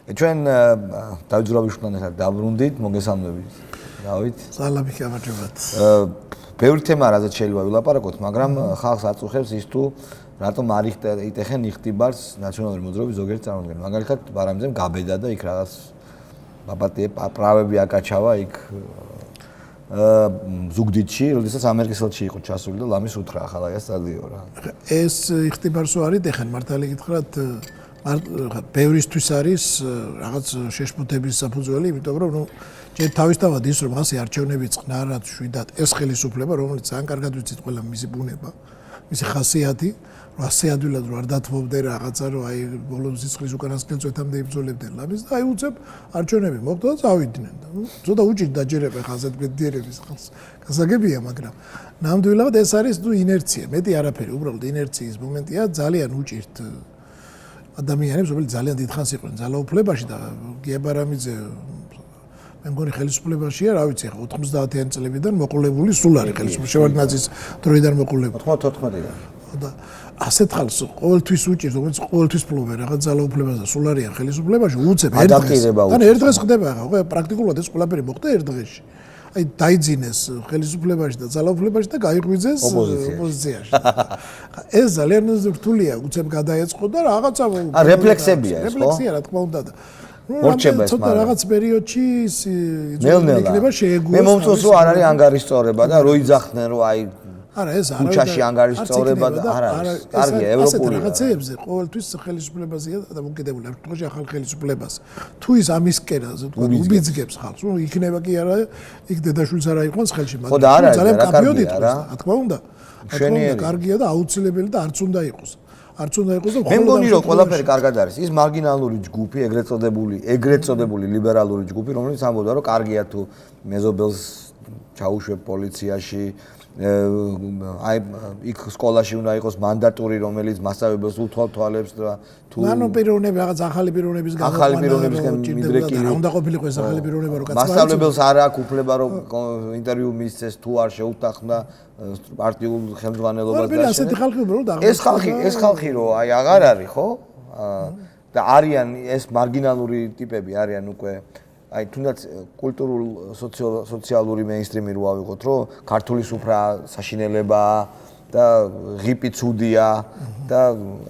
ჩვენ დავით ზურაბიშვილთან ერთად დაბრუნდით, მოგესალმებით. დავით. სალამი გამარჯობათ. ბევრი თემა რაზეც შეიძლება ვილაპარაკოთ, მაგრამ ხალხს აწუხებს ის თუ რატომ არ იტეხენ იხტიბარს ნაციონალური მოძრაობის ზოგიერთი წარმომადგენელი. მაგალითად, ბარამძემ გაბედა და იქ რაღაც ბაბატე პრავები აკაჩავა იქ ზუგდიდში, როდესაც ამერიკის ელჩი იყო ჩასული და ლამის უთხრა ახლა ეს სტადიო რა. ეს იხტიბარს არ იტეხენ, მართალი გითხრათ, ბევრისთვის არის რაღაც შეშფოთების საფუძველი, იმიტომ რომ ჯერ თავისთავად ის რომ ასე არჩევნები წყნარად შვიდად ეს ხელისუფლება, რომელიც ძალიან კარგად ვიცით ყველა მისი ბუნება, მისი ხასიათი, რომ ასე ადვილად რომ არ დათმობდნენ რაღაცა, რომ აი ბოლოს სიცხლის უკანასკნელ წვეთამდე იბრძოლებდნენ ლამის და აი უცებ არჩევნები მოხდა და წავიდნენ და ცოტა უჭირთ დაჯერება ხა ასეთ ბედიერების ხალხს. გასაგებია, მაგრამ ნამდვილად ეს არის ინერცია, მეტი არაფერი, უბრალოდ ინერციის მომენტია, ძალიან უჭირთ ადამიანებს, რომელიც ძალიან დიდხანს იყვნენ ძალაუფლებაში და გია ბარამიძე მე მგონი ხელისუფლებაშია, რა ვიცი, 90-იანი წლებიდან მოყოლებული სულ არის ხელისუფლება, შევარდნაძის დროიდან მოყოლებული. 94-დან. და ასეთ ხალხს ყოველთვის უჭირთ, რომელიც ყოველთვის ფლობენ რაღაც ძალაუფლებას და სულ არიან ხელისუფლებაში, უცებ ერთ დღეს ხდება ახლა, ხო, პრაქტიკულად ეს ყველაფერი მოხდა ერთ დღეში. აი დაიძინეს ხელისუფლებაში და ძალაუფლებაში და გაიღვიძეს ოპოზიციაში. ეს ძალიან რთულია, უცებ გადაეწყო და რაღაცა რეფლექსებია ეს, ხო? რეფლექსია, რა თქმა უნდა და მორჩება ეს მაგრამ რაღაც პერიოდში იქნება შეეგუოს. მე მომწონს რომ არ არის ანგარიშწორება და რო იძახდნენ რომ აი არა ეს არა ქუჩაში ანგარიშწორება და არა არის კარგია ევროპული რაღაცეებზე ყოველთვის ხელისუფლებაზეა დამოკიდებული ამ შემთხვევაში ახალ ხელისუფლებას თუ ის ამისკენ ასე თქვა უბიძგებს ხალხს რომ იქნება კი არა იქ დედაშვილს არა იყვანს ხელში მაგრამ ძალიან კაფეოდით რა თქმა უნდა მშვენიერი კარგია და აუცილებელი და არც უნდა იყოს არც უნდა იყოს და მე მგონი რომ ყველაფერი კარგად არის ის მარგინალური ჯგუფი ეგრეთ წოდებული ლიბერალური ჯგუფი რომელიც ამბობდა რომ კარგია თუ მეზობელს ჩაუშვებ პოლიციაში აი იქ სკოლაში უნდა იყოს მანდატური რომელიც მასწავლებელს უთვალთვალებს და თუ ანუ პიროვნები რაღაც ახალი პიროვნების მიდრეკილი უნდა ყოფილიყო ეს ახალი პიროვნება რომ მასწავლებელს არ აქვს უფლება რომ ინტერვიუ მისცეს თუ არ შეუტახნა პარტიულ ხელმძღვანელობას და ეს ხალხი რომ აი აღარ არის ხო და არიან ეს მარგინალური ტიპები არიან უკვე აი თუნდაც კულტურულ სოციალური მეინსტრიმი რო ავიღოთ რომ ქართული სუფრა საშინელება და ღიპი ცუდია და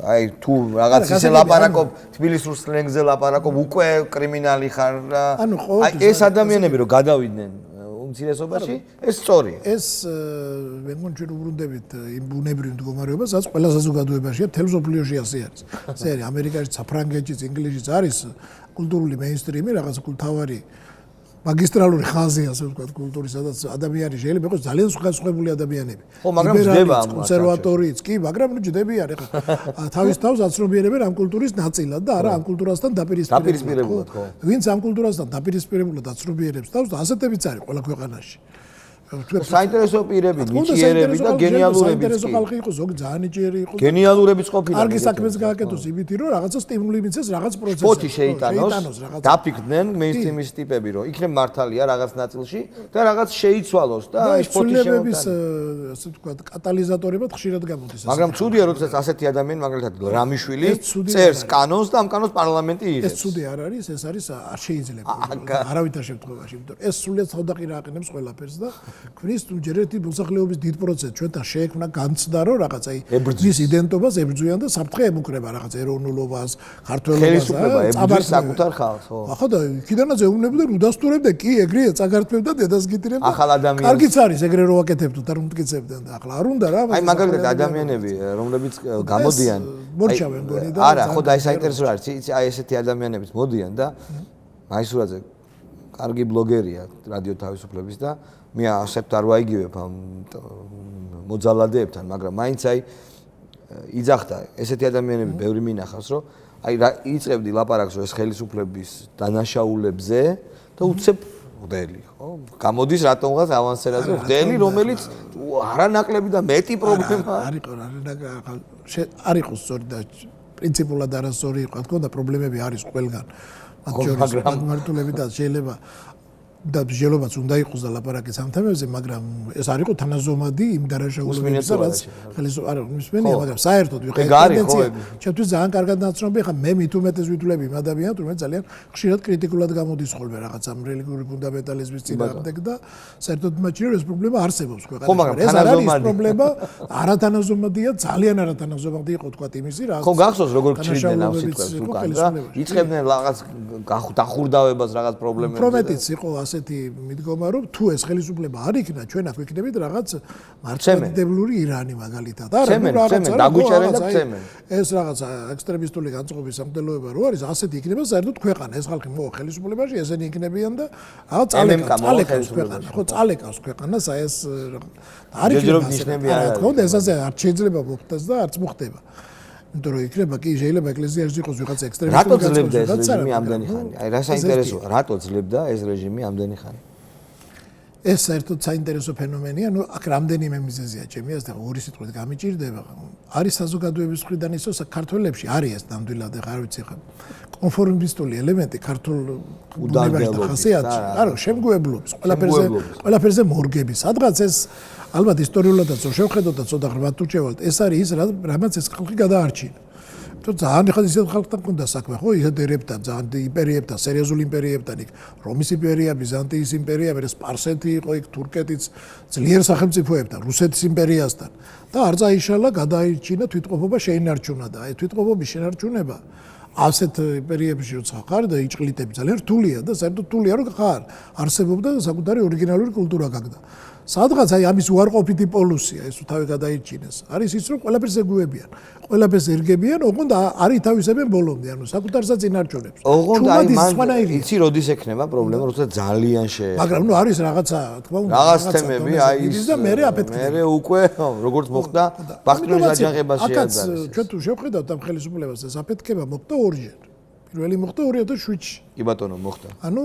აი თუ რაღაც ისე ლაპარაკობ თბილისურ სლენგზე ლაპარაკობ უკვე კრიმინალი ხარ და აი ეს ადამიანები რომ გადავიდნენ უმცირესობაში ეს სწორია ეს მე მგონი ჩვენ უბრუნდებით იმ ბუნებრივ მდგომარეობას რაც ყველა საზოგადოებაშია მთელ მსოფლიოში ასე არის ასე არის ამერიკაში საფრანგეთში ინგლისში არის კულტურული მეინსტრიმი რაღაც კულტურავი მაგისტრალური ხაზი ასე ვთქვათ კულტურის სადაც ადამიანი შეიძლება იყოს ძალიან სხვადასხვაებული ადამიანები ხო მაგრამ ჯდება ამ კონსერვატორიც კი მაგრამ ჯდებიან ეხლა თავის თავს აცნობიერებენ ამ კულტურის ნაწილად და არა ამ კულტურასთან დაპირისპირებულად ხო ვინც ამ კულტურასთან დაპირისპირებულად აცნობიერებს თავს და ასეთებიც არის ყველა ქვეყანაში საინტერესო პირები, ნიჭიერები და გენიალურებიც. საინტერესო ხალხი იყო, ზოგი ძალიან ნიჭიერი იყო. გენიალურებიც ყოფილან. კარგი საქმეს გააკეთოს იმითი, რომ რაღაცა სტიმული მიცეს რაღაც პროცესს. ფოთი შეიტანოს, დაფიქდნენ მეინსტრიმის ტიპები, რომ იქნებ მართალია რაღაც ნაწილში და რაღაც შეიცვალოს და ეს ფოთი შემოიტანოს. ასე ვთქვათ, კატალიზატორებად ხშირად გამოდის. მაგრამ ცუდია, როდესაც ასეთი ადამიანი, მაგალითად რამიშვილი, წერს კანონს და ამ კანონს პარლამენტი იღებს. ეს ცუდი არ არის, ეს არის არ შეიძლება. არავითარ შემთხვევაში, იმიტომ ეს სულიად თავდაყირა აყენებს ყველაფერს და ქმნის თუ ჯერ ერთი მოსახლეობის დიდ პროცესს ჩვენთან შეექმნა განცდა რომ რაღაც აი მის იდენტობას ებრძვიან და საფრთხე ემუქრება რაღაც ეროვნულობას, ქართველობას, ხელისუფლება ებრძვის საკუთარ ხალხს, ხო. ახლა და იქიდანაც ეუბნებოდნენ უდასტურებდნენ კი ეგრეა წაგართმევდა დედას გიტირებდა. ახალ ადამიანს კარგიც არის ეგრე რო აკეთებდოთ და რომ მტკიცებდნენ და ახლა არ უნდა რა. აი მაგალითად ადამიანები რომლებიც გამოდიან მორჩავენ გონი და არა ხო და აი საინტერესო არის აი ესეთი ადამიანებიც მოდიან და მაისურაძე კარგი ბლოგერია რადიო თავისუფლების და მე ასეთ არ ვაიგივებ ამ მოძალადეებთან, მაგრამ მაინც აი იძახდა ესეთი ადამიანები ბევრი მინახავს, რომ აი იწყებდი ლაპარაკს რომ ეს ხელისუფლების დანაშაულებზე და უცებ მოდელი, ხო? გამოდის რატომღაც ავანსერაზე მოდელი, რომელიც არანაკლები და მეტი პრობლემა არ იყო სწორი და პრინციპულად არასწორი იყო, თქო და პრობლემები არის ყველგან. მაგრამ მარტულები და შეიძლება და მსჯელობაც უნდა იყოს და ლაპარაკიც ამ თემებზე, მაგრამ ეს არ იყო თანაზომადი იმ დანაშაულებისა, რაც ხელისუფლება მისმენია, მაგრამ საერთოდ ვიღა ტენდენცია. ჩემთვის ძალიან კარგად ნაცნობი, ხა მე მით უმეტეს ვითვლები იმ ადამიანს, რომელიც ძალიან ხშირად კრიტიკულად გამოდის ხოლმე რაღაც ამ რელიგიური ფუნდამენტალიზმის წინააღმდეგ და საერთოდ მაჩვენებს ეს პრობლემა არსებობს ქვეყანაში. ეს არ არის პრობლემა, არათანაზომადია, ძალიან არათანაზომადი იყო თქვა იმისი რა. ხო გახსოვს როგორ გჭირდნენ ამ სიტყვებს უკან და იწყებდნენ რაღაც დახურდავებას რაღაც პრობლემებზე. პრომეტიც იყო ასეთი მიდგომა, რომ თუ ეს ხელისუფლება არ იქნა, ჩვენ აქ ვიქნებით რაღაც მართლმადიდებლური ირანი მაგალითად. არა, რაღაცა დაგვიჭერენ და წემენ. ეს რაღაცა ექსტრემისტული განწყობის სამდელოება რო არის, ასეთი იქნება საერთოდ ქვეყანა. ეს ხალხი მოვა ხელისუფლებაში, ესენი იქნებიან და რაღაც წალეკავს ქვეყანა. ხო, წალეკავს ქვეყანას, აი ეს არ იქნება ნიშნები არ არის. ხო, ეს ასე არ შეიძლება მოხდეს და არც მოხდება. იმიტომ რომ იქნება კი შეიძლება ეკლესიაში იყოს ვიღაცა ექსტრემისტული რატო ძლებდა ეს რეჟიმი ამდენი ხანი? აი რა საინტერესოა, რატო ძლებდა ეს რეჟიმი ამდენი ხანი? ეს საერთოდ საინტერესო ფენომენია, ნუ აქ რამდენიმე მიზეზია ჩემი აზრით, ორი სიტყვით გამიჭირდება. არის საზოგადოების მხრიდან ისო საქართველოში არის ეს ნამდვილად ახლა არ ვიცი ხა კონფორმისტული ელემენტი ქართულ ბუნებაში და ხასიათში. არა, შემგუებლობის, ყველაფერზე მორგები. სადღაც ეს ალბათ ისტორიულადაც რო შევხედოთ და ცოტა ღრმად უჩევთ, ეს არის ის რამაც ეს ხალხი გადაარჩინა. თუ ძალიან ხან ისეთ ხალხთან მქონდა საქმე, ხო, ისეთ ერებთან, ძალიან იმპერიებთან, სერიოზულ იმპერიებთან, იქ რომის იმპერია, ბიზანტიის იმპერია, მერე სპარსეთი იყო, იქ თურქეთიც, ძლიერ სახელმწიფოებთან, რუსეთის იმპერიასთან და არ წაიშალა, გადაიჩინა თვითყოფობა შეინარჩუნა და აი თვითყოფობის შენარჩუნება ასეთ იმპერიებში როცა ხარ და იჭყლიტები ძალიან რთულია და საერთოდ რთულია რომ ხარ არსებობდა საკუთარი ორიგინალური კულტურა გაგდა. სადღაც აი ამის უარყოფითი პოლუსია ეს თავი გადაიჩინეს. არის ის რომ ყველაფერს ეგუებიან, ყველაფერს ერგებიან, ოღონდ არ ითავისებენ ბოლომდე, ანუ საკუთარსაც ინარჩუნებს. ოღონდ აი მან იცი როდის ექნება პრობლემა, როცა ძალიან მაგრამ ნუ არის რაღაცა, თქმა უნდა, რაღაც თემები აი ის და მე აფეთქდება. მე უკვე როგორც მოხდა ბახტრიონის აჯანყება შეაძარეს. ჩვენ თუ შევხედავთ ამ ხელისუფლებას ეს აფეთქება მოხდა ორჯერ. პირველი მოხდა 2007-ში. კი ბატონო, მოხდა. ანუ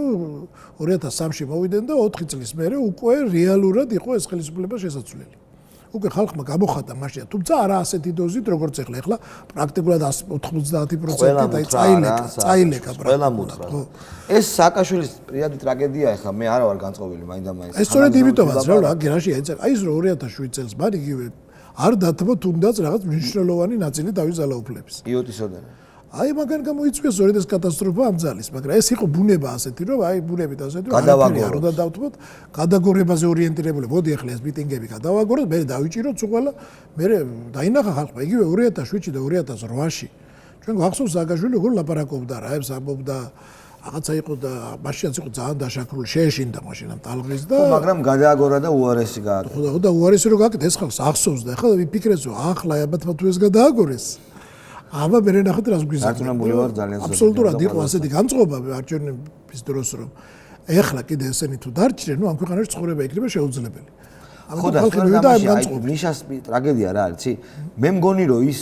2003-ში მოვიდნენ და 4 წლის მერე უკვე რეალურად იყო ეს ხელისუფლება შესაძლებელი. უკვე ხალხმა გამოხატა მაშინ, თუმცა არა ასეთი დოზით, როგორც ეხლა. ეხლა პრაქტიკულად 90% აი წაილეკა პრაქტიკულად. ეს სააკაშვილის პირადი ტრაგედია ეხლა მე არა ვარ განწყობილი მაინდა-მაინც. ეს სწორედ იმიტომაც რა გერაში ეცე. აი ეს 2007 წელს მან იგივე არ დათმო თუნდაც რაღაც მნიშვნელოვანი ნაწილი თავის ძალაუფლების. იოტისოდან. აი მაგან გამოიწვია სწორედ ეს კატასტროფა ამ ძალის, მაგრამ ეს იყო ბუნება ასეთი, რომ აი ბუნებით ასეთი, რომ არ უნდა დავთმოთ, გადაგორებაზე ორიენტირებული. მოდი ახლა ეს მიტინგები გადავაგოროთ, მე დავიჭიროთ უყველა, მე დაინახა ხალხმა იგივე 2007-ში და 2008-ში. ჩვენ გვახსოვს სააკაშვილი როგორ ლაპარაკობდა რა, ეს ამბობდა რაღაცა იყო და მაშინაც იყო ძალიან დაშაქრული, შეეშინდა მაშინ ამ ტალღის და მაგრამ გადააგორა და უარესი გააკეთა. ხო და უარესი რო გააკეთა, ეს ხალხს ახსოვს და ახლა ვიფიქრეს, რომ ახლა აბათმა თუ ეს გადააგორეს. აბა მე ნახეთ რას გვიზარდა. დარწმუნებული ვარ ძალიან ზუსტად. აბსოლუტურად იყო ასეთი განწყობა არჩევნების დროს რომ ეხლა კიდე ესენი თუ დარჩნენ, ნუ ამ ქვეყანაში ცხოვრება იქნება შეუძლებელი. ხო და აი ნიშას ტრაგედია რა არის, იცი? მე მგონი რომ ის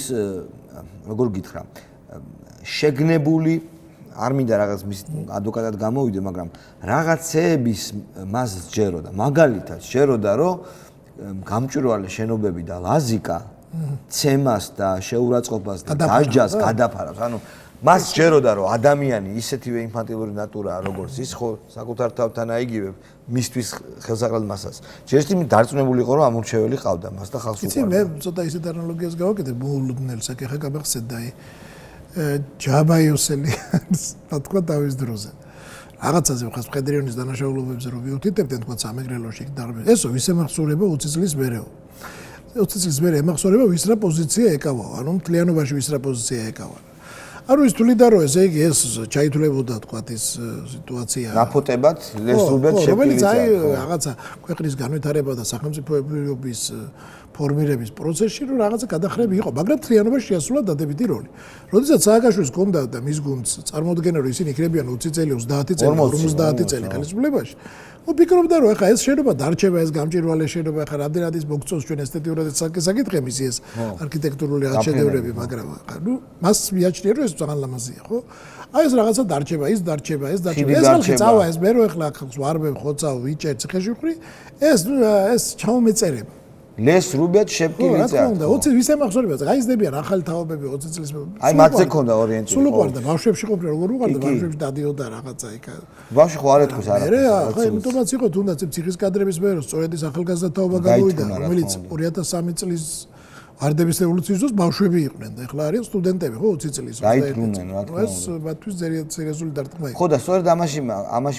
როგორ გითხრა, შეგნებული არ მინდა რაღაც მის ადვოკატად გამოვიდე, მაგრამ რაღაცეების მას სჯეროდა. მაგალითად, სჯეროდა რომ გამჭვირვალე შენობები და ლაზიკა ცემას და შეურაცხყოფას და დაჯას გადაფარავს. ანუ მას სჯეროდა რომ ადამიანი ისეთივე ინფანტილური ნატურაა როგორც ის, ხო, საკუთარ თავთან აიგივე მისთვის ხელსაყრელ მასას. ჯერ ისე დარწმუნებული იყო რომ ამორჩეველი ყავდა მას და ხალხს უყვარდა. იცი მე ცოტა ისეთ ანალოგიას გავაკეთებ მოულოდნელს, აქ ეხა გამახსენდა ჯაბაიოსელი რა თქვა თავის დროზე. რაღაცაზე ხას ფედერიონის დანაშაულობებზე რო ვიუთითებდნენ თქვა სამეგრელოში დარბე. ესო ვისე მახსოვრება 20 წლის მერეო. 20 წლის მერე ემახსოვრება ვის რა პოზიცია ეკავა, ანუ მთლიანობაში ვის რა პოზიცია ეკავა. ანუ ის თვლიდა რომ ესე იგი ეს ჩაითვლებოდა თქვა ის სიტუაცია. რაფოტებად ლესრუბეთ შეფილიც. რომელიც აი რაღაცა ქვეყნის განვითარება და სახელმწიფოების ფორმირების პროცესში რომ რაღაცა გადახრები იყო, მაგრამ მთლიანობაში შეასრულა დადებითი როლი. როდესაც სააკაშვილის ჰქონდა და მის გუნდს წარმოადგენა რომ ისინი იქნებიან 20 წელი, 30 წელი, 50 წელი ხელისუფლებაში. ვფიქრობდა რომ ეხა ეს შენობა დარჩება, ეს გამჭვირვალე შენობა, ეხა რამდენად ის მოგწონს ჩვენ ესთეტიურად საკითხი ეს არქიტექტურული შედევრები, მაგრამ ნუ მას მიაჩნია რომ ეს ძალიან ლამაზია, ხო? აი ეს რაღაცა დარჩება, ის დარჩება, ეს დარჩება. ეს ხალხი წავა, ეს მე რო ეხლა ხალხს ვარბებ, ხოცავ, ვიჭერ, ციხეში ვხრი, ეს ჩაუმეწერება. ლეს რუბეთ შეფკილიცე. რა თქმა უნდა, 20 ვის ემახსოვრებათ, გაიზრდებიან ახალი თაობები 20 წლის. აი მათზე ქონდა ორიენტირი. სულ უყარდა, ბავშვებში ყოფნა როგორ უყარდა, ბავშვებში დადიოდა რაღაცა იქ. ბავშვი ხო არ ეთქვის არაფერს. ახლა იმიტომაც იყო თუნდაც ციხის კადრების მერო სწორედ ის ახალგაზრდა თაობა გამოვიდა, რომელიც 2013 წლის ვარდების რევოლუციის დროს ბავშვები იყვნენ და ახლა არიან სტუდენტები, ხო 20 წლის. გაიტრუნენ რა თქმა უნდა. ეს მათთვის სერიოზული დარტყმა იყო. ხო და სწორედ ამაში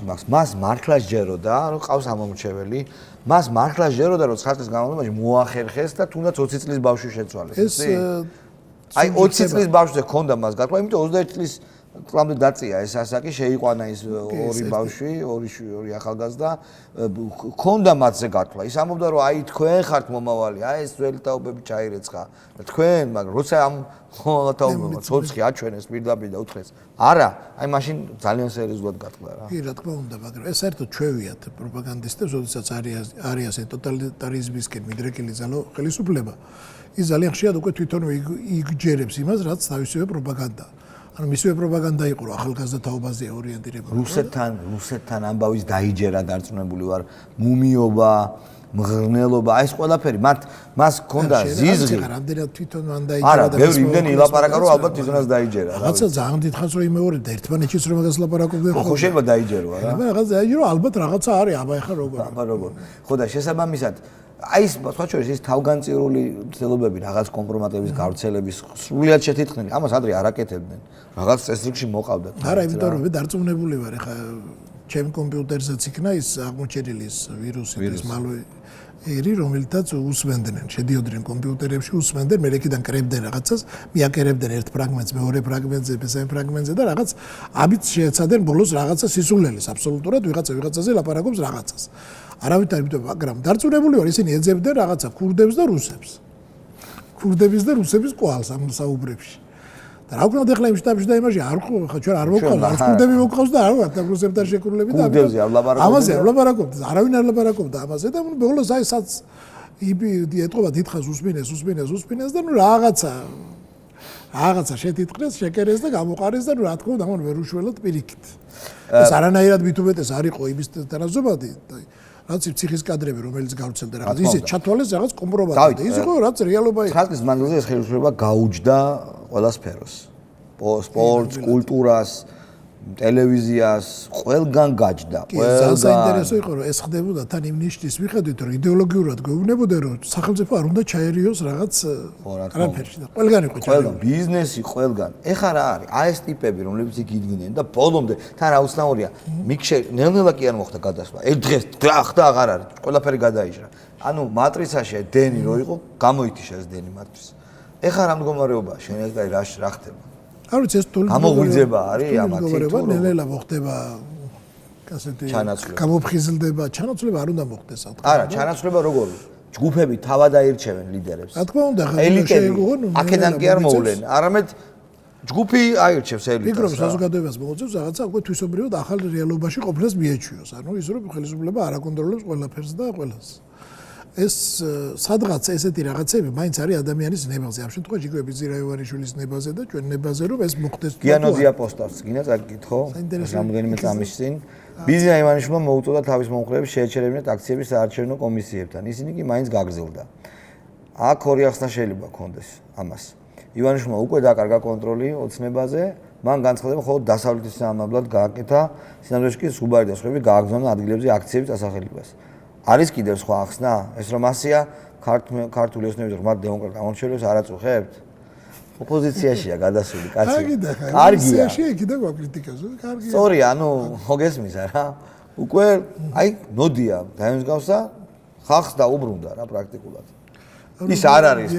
მაქვს. მას მართლა სჯეროდა, რომ ყავს ამომრჩეველი. მას მართლა სჯეროდა, რომ 9 წლის განმავლობაში მოახერხეს და თუნდაც 20 წლის ბავშვი შეცვალეს. ეს აი 20 წლის ბავშვზე ქონდა მას გათქვა, იმიტომ 21 წლის წლამდე დაწია ეს ასაკი, შეიყვანა ის ორი ბავშვი, ორი ახალგაზრდა, ქონდა მათზე გათქვა. ის ამბობდა, რომ აი თქვენ ხართ მომავალი, აი ეს ძველი თაობები ჩაირეცხა. თქვენ, მაგრამ როცა ამ თაობებმა ცოცხი აჩვენეს პირდაპირ და უთხრეს, არა, აი მაშინ ძალიან სერიოზულად გათქვა რა. კი, რა თქმა უნდა, მაგრამ ეს საერთოდ ჩვევიათ პროპაგანდისტებს, როდესაც არის ასე ტოტალიტარიზმისკენ მიდრეკილი ხელისუფლება. ის ძალიან ხშირად უკვე თვითონვე იგჯერებს იმას, რაც თავისივე პროპაგანდაა. ანუ მისივე პროპაგანდა იყო, რომ ახალგაზრდა თაობაზე ორიენტირებული. რუსეთთან ამბავის დაიჯერა დარწმუნებული ვარ, მუმიობა, მღრნელობა, აი ეს ყველაფერი, მას ჰქონდა ზიზღი. რამდენად თვითონ მან დაიჯერა არა, ბევრი იმდენი ილაპარაკა, რომ ალბათ თვითონაც დაიჯერა. რაღაცა ძალიან დიდხანს რომ იმეორებდა ერთმანეთშიც რომ მაგას ლაპარაკობდნენ. ხო შეიძლება დაიჯერო რა. რაღაც დაიჯერო, ალბათ რაღაცა არის, აბა ეხლა როგორ. ხო და შესაბამისად აი ეს სხვა შორის ის თავგანწირული მცდელობები, რაღაც კომპრომატების გავრცელების სრულიად შეთითხნილი, ამას ადრე არ აკეთებდნენ. რაღაც წესრიგში მოყავდათ. არა, იმიტომ რომ მე დარწმუნებული ვარ, ეხლა ჩემ კომპიუტერზეც იქნა ის აღმოჩენილი ის ვირუსი, ეს malware-ი, რომელთაც უსმენდნენ, შედიოდნენ კომპიუტერებში, უსმენდნენ, მე იქიდან კრებდნენ რაღაცას, მიაკერებდნენ ერთ ფრაგმენტს, მეორე ფრაგმენტზე, მესამე ფრაგმენტზე და რაღაც ამით შეეცადნენ ბოლოს რაღაცა სისულელეს, აბსოლუტურად ვიღაცაზე ლაპარაკობს რაღაცას. არავით არ იმიტომ, მაგრამ დარწმუნებული ვარ, ისინი ეძებდნენ რაღაცა ქურდებს და რუსებს. ქურდების და რუსების კვალს ამ საუბრებში. და რა ვქნათ ახლა იმ შტაბში და იმაში არ ხო, ხა ჩვენ არ მოყავს, არც ქურდები მოყავს და არ ვართ რუსებთან შეკრულები და ქურდებზე არ ლაპარაკობთ. ამაზე არ ლაპარაკობთ, არავინ არ ლაპარაკობდა ამაზე და ბოლოს აი სადაც ეთყობა დიდხანს უსმინეს და ნუ რაღაცა შეთითხრეს, შეკერეს და გამოყარეს და ნუ რა თქმა უნდა, ვერ უშველოთ პირიქით. ეს არანაირად მithumetes არ იყო იმის თანაზომადი და რაც ციხის კადრები რომელიც გავრცელდა რაღაც ისე ჩათვალეს რაღაც კომპრომატი და ის იყო რაც რეალობა იყო. ხალხის მანძილზე ეს ხელისუფლება გაუჯდა ყველა სფეროს. სპორტს, კულტურას, ტელევიზიას, ყველგან გაჯდა, ყველგან. საინტერესო იყო რომ ეს ხდებოდა თან იმ ნიშნის მიხედვით რომ იდეოლოგიურად გვეუბნებოდა რომ სახელმწიფო არ უნდა ჩაერიოს რაღაც არაფერში და ყველგან იყო ჩაერეული. ბიზნესი ყველგან. ეხლა რა არის? აი ეს ტიპები რომლებიც იქ იდგნენ და ბოლომდე თან აუცნაურია მიქშე ნელ-ნელა კი არ მოხდა გადასვლა. ერთ დღეს ხდა აღარ არის. ყველაფერი გადაიჭრა. ანუ მატრიცაში დენი რო იყო, გამოითიშა ეს დენი მათთვის. ეხლა რა მდგომარეობაა? შენ ეს რა ხდება? არ ვიცი ეს თული გამოღვიძება არის ამათი თუ ნელ-ნელა მოხდება ასეთი გამოფხიზლდება ჩანაცვლება არ უნდა მოხდეს ათქმა არა ჩანაცვლება როგორ ჯგუფები თავად აირჩევენ ლიდერებს რა თქმა უნდა ელიტები აქედან კი არ მოვლენ არამედ ჯგუფი აირჩევს ელიტას ფიქრობ საზოგადოებას მოუწევს რაღაცა უკვე თვისობრივად ახალ რეალობაში ყოფნას მიეჩვიოს ანუ ის რომ ხელისუფლება არ აკონტროლებს ყველაფერს და ყველას ეს სადღაც ესეთი რაღაცები მაინც არის ადამიანის ნებაზე. ამ შემთხვევაში იქვე ბიზირაევანიშვილის ნებაზე და ჩვენ ნებაზე რომ ეს მოხდეს. გიანოდია პოსტავს, გინდა წაკითხო. რამდენიმე წამის წინ ბიზირაევანიშვილმა მოუწოდა თავის მომხრეებს შეეჩერებინათ აქციების საარჩევნო კომისიებთან. ისინი კი მაინც გაგრძელდა. აქ ორი ახსნა შეიძლება ქონდეს ამას. ივანიშვილმა უკვე დაკარგა კონტროლი ოცნებაზე, მან განცხადება მხოლოდ დასავლეთის სამამლად გააკეთა, სინამდვილეში კი სუბარი და სხვები გააგზავნა ადგილებზე აქციების დასახელებას. არის კიდევ სხვა ახსნა? ეს რომ ასია ქართული ოსნების ღრმად დემოკრატ ამორჩევლებს არ აწუხებთ? ოპოზიციაშია გადასული კაცი. კარგია. კიდევ კრიტიკაზე, კარგია. სწორია, ანუ მოგესმის რა. უკვე აი ნოდია დაემსგავსა ხალხს და უბრუნდა რა პრაქტიკულად. ის არ არის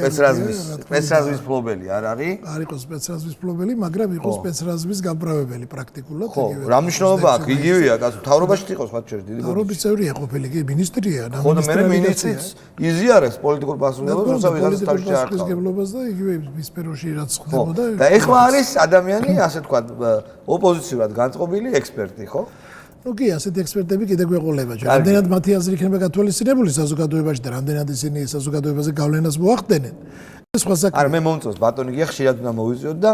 სპეცრაზმის ფლობელი, არ არის? არ იყო სპეცრაზმის ფლობელი, მაგრამ იყო სპეცრაზმის გამправებელი პრაქტიკულად. ხო, რა მნიშვნელობა აქვს? იგივეა, კაცო, თავრობაში იყო სხვა შორის დიდი. თავრობის წევრია ყოფილი, კი, მინისტრია და ხო და მე მინისტრიც იზიარებს პოლიტიკურ პასუხისმგებლობას, როცა ვიღაცა თავში არ ხდება და იგივე ის სფეროში რაც ხდებოდა. და ეხლა არის ადამიანი, ასე თქვა, ოპოზიციურად განწყობილი ექსპერტი, ხო? ну კი ასეთი ექსპერტები კიდე გვეყოლება ჩვენ. რამდენად მათი აზრი იქნება გათვალისწინებული საზოგადოებაში და რამდენად ისინი საზოგადოებაზე გავლენას მოახდენენ. ეს სხვა საქმე. არა მე მომწონს ბატონი გია ხშირად უნდა მოვიწვიოთ და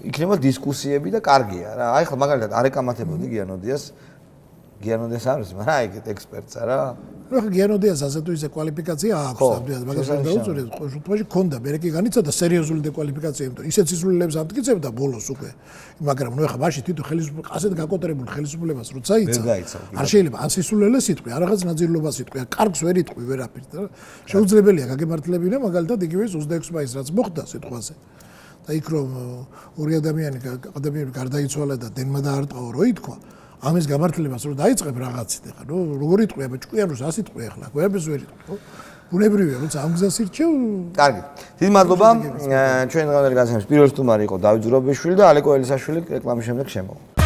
იქნება დისკუსიები და კარგია რა. აი ხლა მაგალითად არ ეკამათებოდი გიანოდიას გიანოდეს არის, მაგრამ აი ეგეთ ექსპერტსა რა. ნუ ხა გიანოდიას ასე თუ ისე კვალიფიკაცია აქვს, ამდენად მაგას ვერ დაუწურეთ, ყოველ შემთხვევაში ქონდა, მე კი განიცადა სერიოზული დეკვალიფიკაცია, იმიტომ ისეთ სისულელებს ამტკიცებდა ბოლოს უკვე. მაგრამ ნუ ხა მაშინ თვითონ ხელისუფლება ასეთ გაკოტრებულ ხელისუფლებას როცა იცავ. არ შეიძლება ან სისულელეს იტყვი, ან რაღაც ნაძილობას იტყვი, ან კარგს ვერ იტყვი ვერაფერს და შეუძლებელია გაგემართლებინა მაგალითად იგივე 26 მაისს რაც მოხდა სიტყვაზე. და იქ რომ ორი ადამიანები გარდაიცვალა და დენმა დაარტყაო რო ითქვა ამის გამართლებას რო დაიწყებ რაღაცით ახლა ნუ როგორ იტყვია ჭკვიანოს ასე იტყვია ახლა გვერდებს ვერ იტყვი ხო ბუნებრივია როცა ამ გზას ირჩევ კარგი დიდი მადლობა ჩვენ დღევანდელი განსაკუთრებით პირველ სტუმარი იყო დავით ზურაბიშვილი და ალეკო ელისაშვილი რეკლამის შემდეგ შემოვა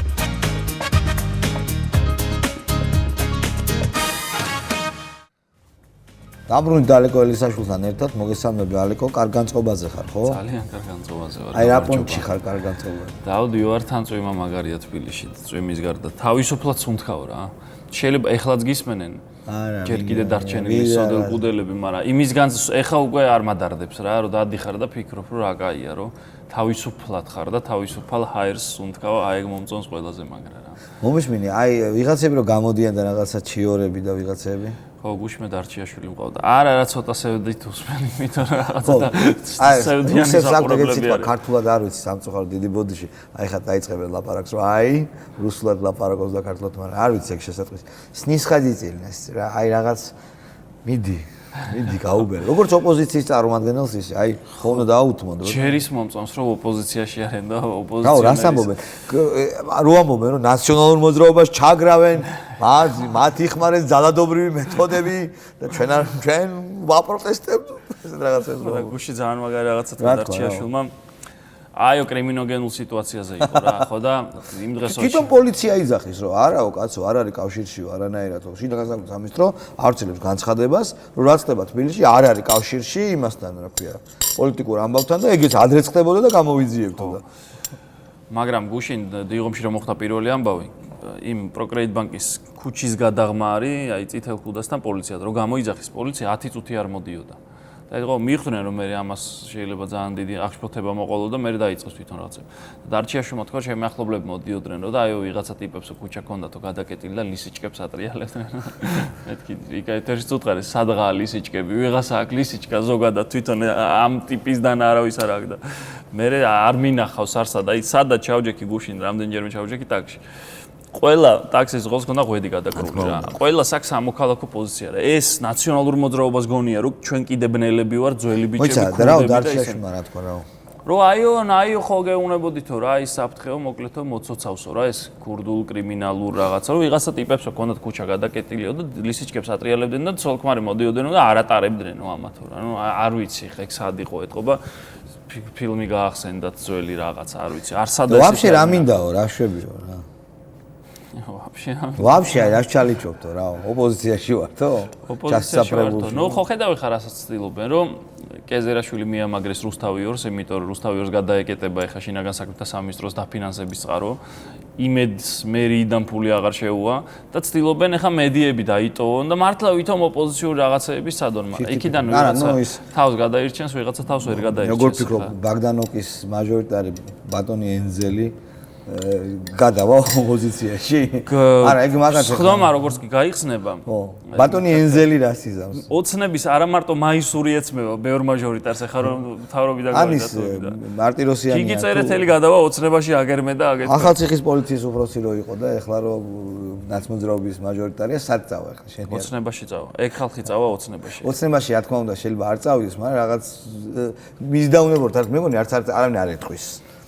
დაბრუნდი ალეკო ელისაშვილთან ერთად მოგესალმები ალეკო კარგ განწყობაზე ხარ ხო? ძალიან კარგ განწყობაზე ვარ. აი რა პონჩი ხარ კარგ განწყობაზე? დავდი ვარ თან წვიმა მაგარია თბილისში წვიმის გარდა თავისუფლად სუნთქავ რა. შეიძლება ეხლაც გისმენენ. არა. ჯერ კიდე დარჩენილი სოდელ კუდელები, მაგრამ იმისგან ეხა უკვე არ მადარდებს რა, რომ დადიხარ და ფიქრობ რომ რა კაია, რომ თავისუფლად ხარ და თავისუფალ ჰაერს სუნთქავ, აი ეგ მომწონს ყველაზე მაგრა რა. მომისმინე, აი ვიღაცები რომ გამოდიან და რაღაცა ჩიორები და ვიღაცები ხო, გუშმე დარჩიაშვილი მყავდა. არა, რა ცოტა სევდით უსმენი, იმიტომ რომ რაღაცა და სევდიანი საყურებლები არის. ქართულად არ ვიცი სამწუხაროდ დიდი ბოდიში. აი ხა დაიწყებენ ლაპარაკს, რომ აი რუსულად ლაპარაკობს და ქართულად, მაგრამ არ ვიცი ეგ შესაძლოა. სნისხაძიცილნეს რა, აი რაღაც მიდი გაუბერე. როგორც ოპოზიციის წარმომადგენელს ისე, აი ხომ დაუთმოდ რომ ჯერის მომწონს რომ ოპოზიციაში არიან და გაუ ოპოზიციონერი. რას ამბობენ? რო ამბობენ რომ ნაციონალურ მოძრაობას ჩაგრავენ, მათ იხმარეს ძალადობრივი მეთოდები და ჩვენ ვაპროტესტებთ ესეთ რაღაცებს და გუში ძალიან მაგარი რაღაცა თქვა დარჩიაშვილმა. აიო კრიმინოგენულ სიტუაციაზე იყო რა, ხო და იმ დღეს თვითონ პოლიცია იძახის რომ არაო კაცო არ არის კავშირში არანაირად ხო შიდა გასაგებთ ამის რომ აუცილებს განცხადებას რომ რაც ხდება თბილისში არ არის კავშირში იმასთან რა ქვია პოლიტიკურ ამბავთან და ეგეც ადრე ხდებოდა და გამოვიძიებთო და მაგრამ გუშინ დიღომში რომ მოხდა პირველი ამბავი იმ პროკრედიტ ბანკის ქუჩის გადაღმა არის აი წითელ ქუდასთან პოლიციად რომ გამოიძახის პოლიცია 10 წუთი არ მოდიოდა და ეხლა მიხვდნენ რომ მე ამას შეიძლება ძალიან დიდი აღშფოთება მოყოლო და მე დაიწყეს თვითონ რაღაცები. დარჩიაშვილმა თქვა ჩემი ახლობლები მოდიოდნენ რომ და აიო ვიღაცა ტიპებს ქუჩა ქონდათო გადაკეტილი და ლისიჭკებს ატრიალებდნენ. მეთქი იქ ეთერში წუწყარი სადღაა ლისიჭკები ვიღაცა აქ ლისიჭკა ზოგადად თვითონ ამ ტიპისდან არავის არ აქვს და მე არ მინახავს არსა და სადაც ჩავჯექი გუშინ რამდენჯერმე ჩავჯექი ტაქსში. ყველა ტაქსის ღოლს ქონდა ღვედი გადაკრული რა. ყველა საქს ამოქალაქო პოზიცია რა. ეს ნაციონალურ მოძრაობას გონია რომ ჩვენ კიდე ბნელები ვარ, ძველი ბიჭები ხუნდები და რა დარჩიაშვილმა რა თქვა რა. რომ აიო ხო გეუნებოდითო რა, ის საფრთხეო მოკლეთო მოცოცავსო რა, ეს ქურდულ კრიმინალურ რაღაცა, რომ ვიღაცა ტიპებსო ქონდათ ქუჩა გადაკეტილიო და ლისიჭკებს ატრიალებდნენ და ცოლქმარი მოდიოდნენ და არ ატარებდნენო ამათო რა. ნუ არ ვიცი ხა ეგ სად იყო ეთყობა ფილმი გაახსენდათ ძველი რაღაცა, არ ვიცი. არ სადაც ვაფშე რა მინდაო, რა შვებიო რა. ვაფშე რას ჩალიჩობთო რა ოპოზიციაში ვართო ოპოზიციაში ნუ ხო ხედავი ხარ რასაც ცდილობენ რომ კეზერაშვილი მიამაგრეს რუსთავიორს იმიტომ რომ რუსთავიორს გადაეკეტება ეხა შინაგან საქმეთა სამინისტროს დაფინანსების წყარო იმედს მერიიდან ფული აღარ შეუვა და ცდილობენ ეხა მედიები დაიტოვონ და მართლა ვითომ ოპოზიციური რაღაცეების სადონ მაგრამ იქიდან ვიღაცა თავს გადაირჩენს ვიღაცა თავს ვერ გადაირჩენს როგორ ფიქრობ ბაგდანოკის მაჟორიტარი ბატონი ენზელი გადავა ოპოზიციაში. არა, ეგ მაგათი. ხდომა როგორც კი გაიხსნება. ხო. ბატონი ენზელი რას იზამს? ოცნების არა მარტო მაისური ეცმება ბევრ მაჟორიტარს, ახლა რომ მთავრობიდან გადაიტოვდა. მარტიროსიანი. გიგი წერეთელი გადავა ოცნებაში აგერმე და აგეთ. ახალციხის პოლიციის უფროსი რო იყო და ეხლა რომ ნაცმოძრაობის მაჟორიტარია, სად წავა ეხლა შენ? ოცნებაში წავა. ეგ ხალხი წავა ოცნებაში. ოცნებაში რა თქმა უნდა შეიძლება არ წავიდეს, მაგრამ რაღაც მისდაუნებოდ არ მეგონი არც არავინ არ ეთქვის.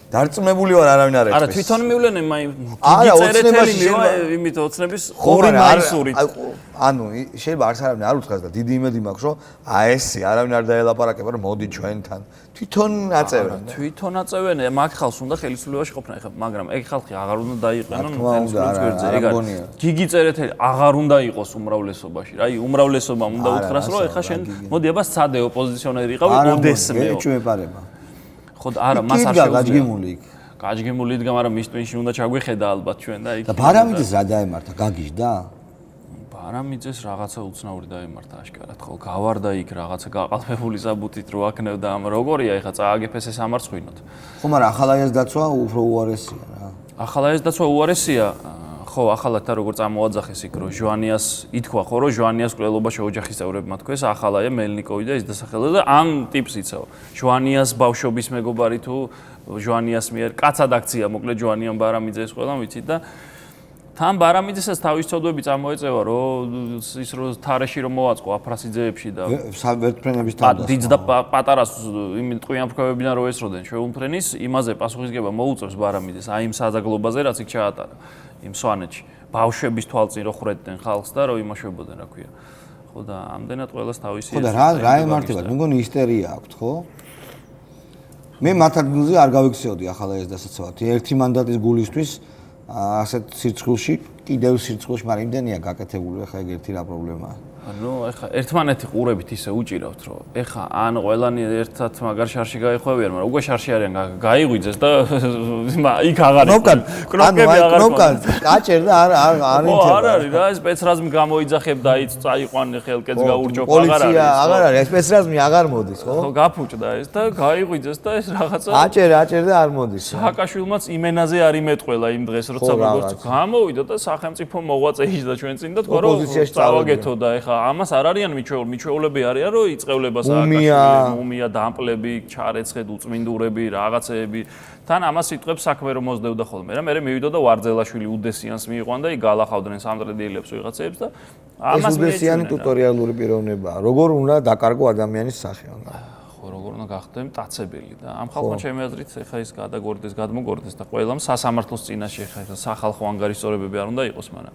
დარწმუნებული ვარ არავინ არ ეთქვის. არა, თვითონ მივლენენ გიგი წერეთელი მივა იმით ოცნების ორი მაისურით. ანუ შეიძლება არც არავინ არ უთხრას და დიდი იმედი მაქვს რომ აესი არავინ არ დაელაპარაკება რომ მოდი ჩვენთან. თვითონ აწევენ. თვითონ აწევენ, მაგ ხალხს უნდა ხელისუფლებაში ყოფნა ეხლა, მაგრამ ეგ ხალხი აღარ უნდა დაიყენონ ხელისუფლების გვერდზე. ეგ არის. გიგი წერეთელი აღარ უნდა იყოს უმრავლესობაში. რა, უმრავლესობამ უნდა უთხრას რომ ეხლა შენ მოდი აბა სცადე ოპოზიციონერი იყავი, ოდესმეო. ეჭვებარება. ხო არა, მას არ შეუძლია. გაჯგიმული იქ. გაჯგიმული იდგა, მაგრამ მის ტვინში უნდა ჩაგვიხედა ალბათ ჩვენ და იქ. და ბარამიძეს რა დაემართა, გაგიჟდა? ბარამიძეს რაღაცა უცნაური დაემართა აშკარად, ხო, გავარდა იქ რაღაცა გაყალბებული საბუთით რო აქნევდა ამ როგორია ეხა წააგეფეს ეს ამარცხვინოთ. ხო, მაგრამ ახალაიას დაცვა უფრო უარესია რა. ახალაიას დაცვა უარესია, ხო, ახალად და როგორ წამოაძახეს იქ რომ ჟვანიას ითქვა ხო რომ ჟვანიას კვლელობაში ოჯახის წევრებმა თქვეს ახალაა მელნიკოვი და ის დასახელდა და ამ ტიპს იცავ. ჟვანიას ბავშვობის მეგობარი თუ ჟვანიას მიერ კაცად აქცია მოკლედ ჟვანიამ ბარამიძეს ყველა ვიცით და თან ბარამიძესაც თავის ცოდვები წამოეწევა რომ ის რომ თარეში რომ მოაწყო აფრასიძეებში და ვერტმფრენების თავდასხმა. დიდ და პატარას იმ ტყვიანფრქვევებიდან რო ესროდნენ შეუმფრენის იმაზე პასუხისგება მოუწევს ბარამიძეს აი იმ საზაგლობაზე რაც იქ ჩაატარა იმ სვანეთში ბავშვების თვალწინ რო ხრედდნენ ხალხს და რო იმოშვებოდნენ რა ქვია ხო და ამდენად ყველას თავისი ხო და რა ემართება მე მგონი ისტერია აქვს ხო მე მათ ადგილზე არ გავიქცეოდი ახლა ეს დასაცავად ერთი მანდატის გულისთვის ასეთ სირცხულში კიდევ სირცხულში მაგრამ იმდენია გაკეთებული ხა ეგ ერთი რა პრობლემაა ну ეხა ერთმანეთი ყურებით ისე უჭირავთ რომ ეხა ან ყველანი ერთად მაგარ შარში გაიხვევიან მაგრამ უკვე შარში არიან გაიღვიძეს და იქ აღარ კნოპკად კნოპკები აღარ კნოპკად კაჭერ და არ ინტერესებს არ არის რა ეს სპეცრაზმი გამოიძახებ და წაიყვანე ხელკეთს გაურჯობ აღარ არის პოლიცია აღარ არის სპეცრაზმი აღარ მოდის ხო ხო გაფუჭდა ეს და გაიღვიძეს და ეს რაღაცა აჭერ და არ მოდის სააკაშვილმაც იმენაზე არ იმეტყველა იმ დღეს როცა როგორც გამოვიდა და სახელმწიფო მოღვაწე იჯდა ჩვენ წინ და თქვა რომ წავაგეთო და ეხა ამას არ არიან მიჩვეულები არიან რომ იწევლება სააკაშვილი მუმია დამპლები ჩარეცხედ უწმინდურები რაღაცეები თან ამას სიტყვებს საქმე რომ მოსდევდა ხოლმე რა მე მივიდა და ვარძელაშვილი უდესიანს მიიყვან და იქ გალახავდნენ სამტრედიელებს ვიღაცებს და ამას ეს უდესიანი ტუტორიალური პიროვნებაა როგორ უნდა დაკარგო ადამიანის სახე ხო როგორ უნდა გახდე მტაცებელი და ამ ხალხმა ჩემი აზრით ეხა ის გადაგორდეს გადმოგორდეს და ყველამ სასამართლოს წინაშე ეხა სახალხო ანგარიშწორებები არ უნდა იყოს მაგრამ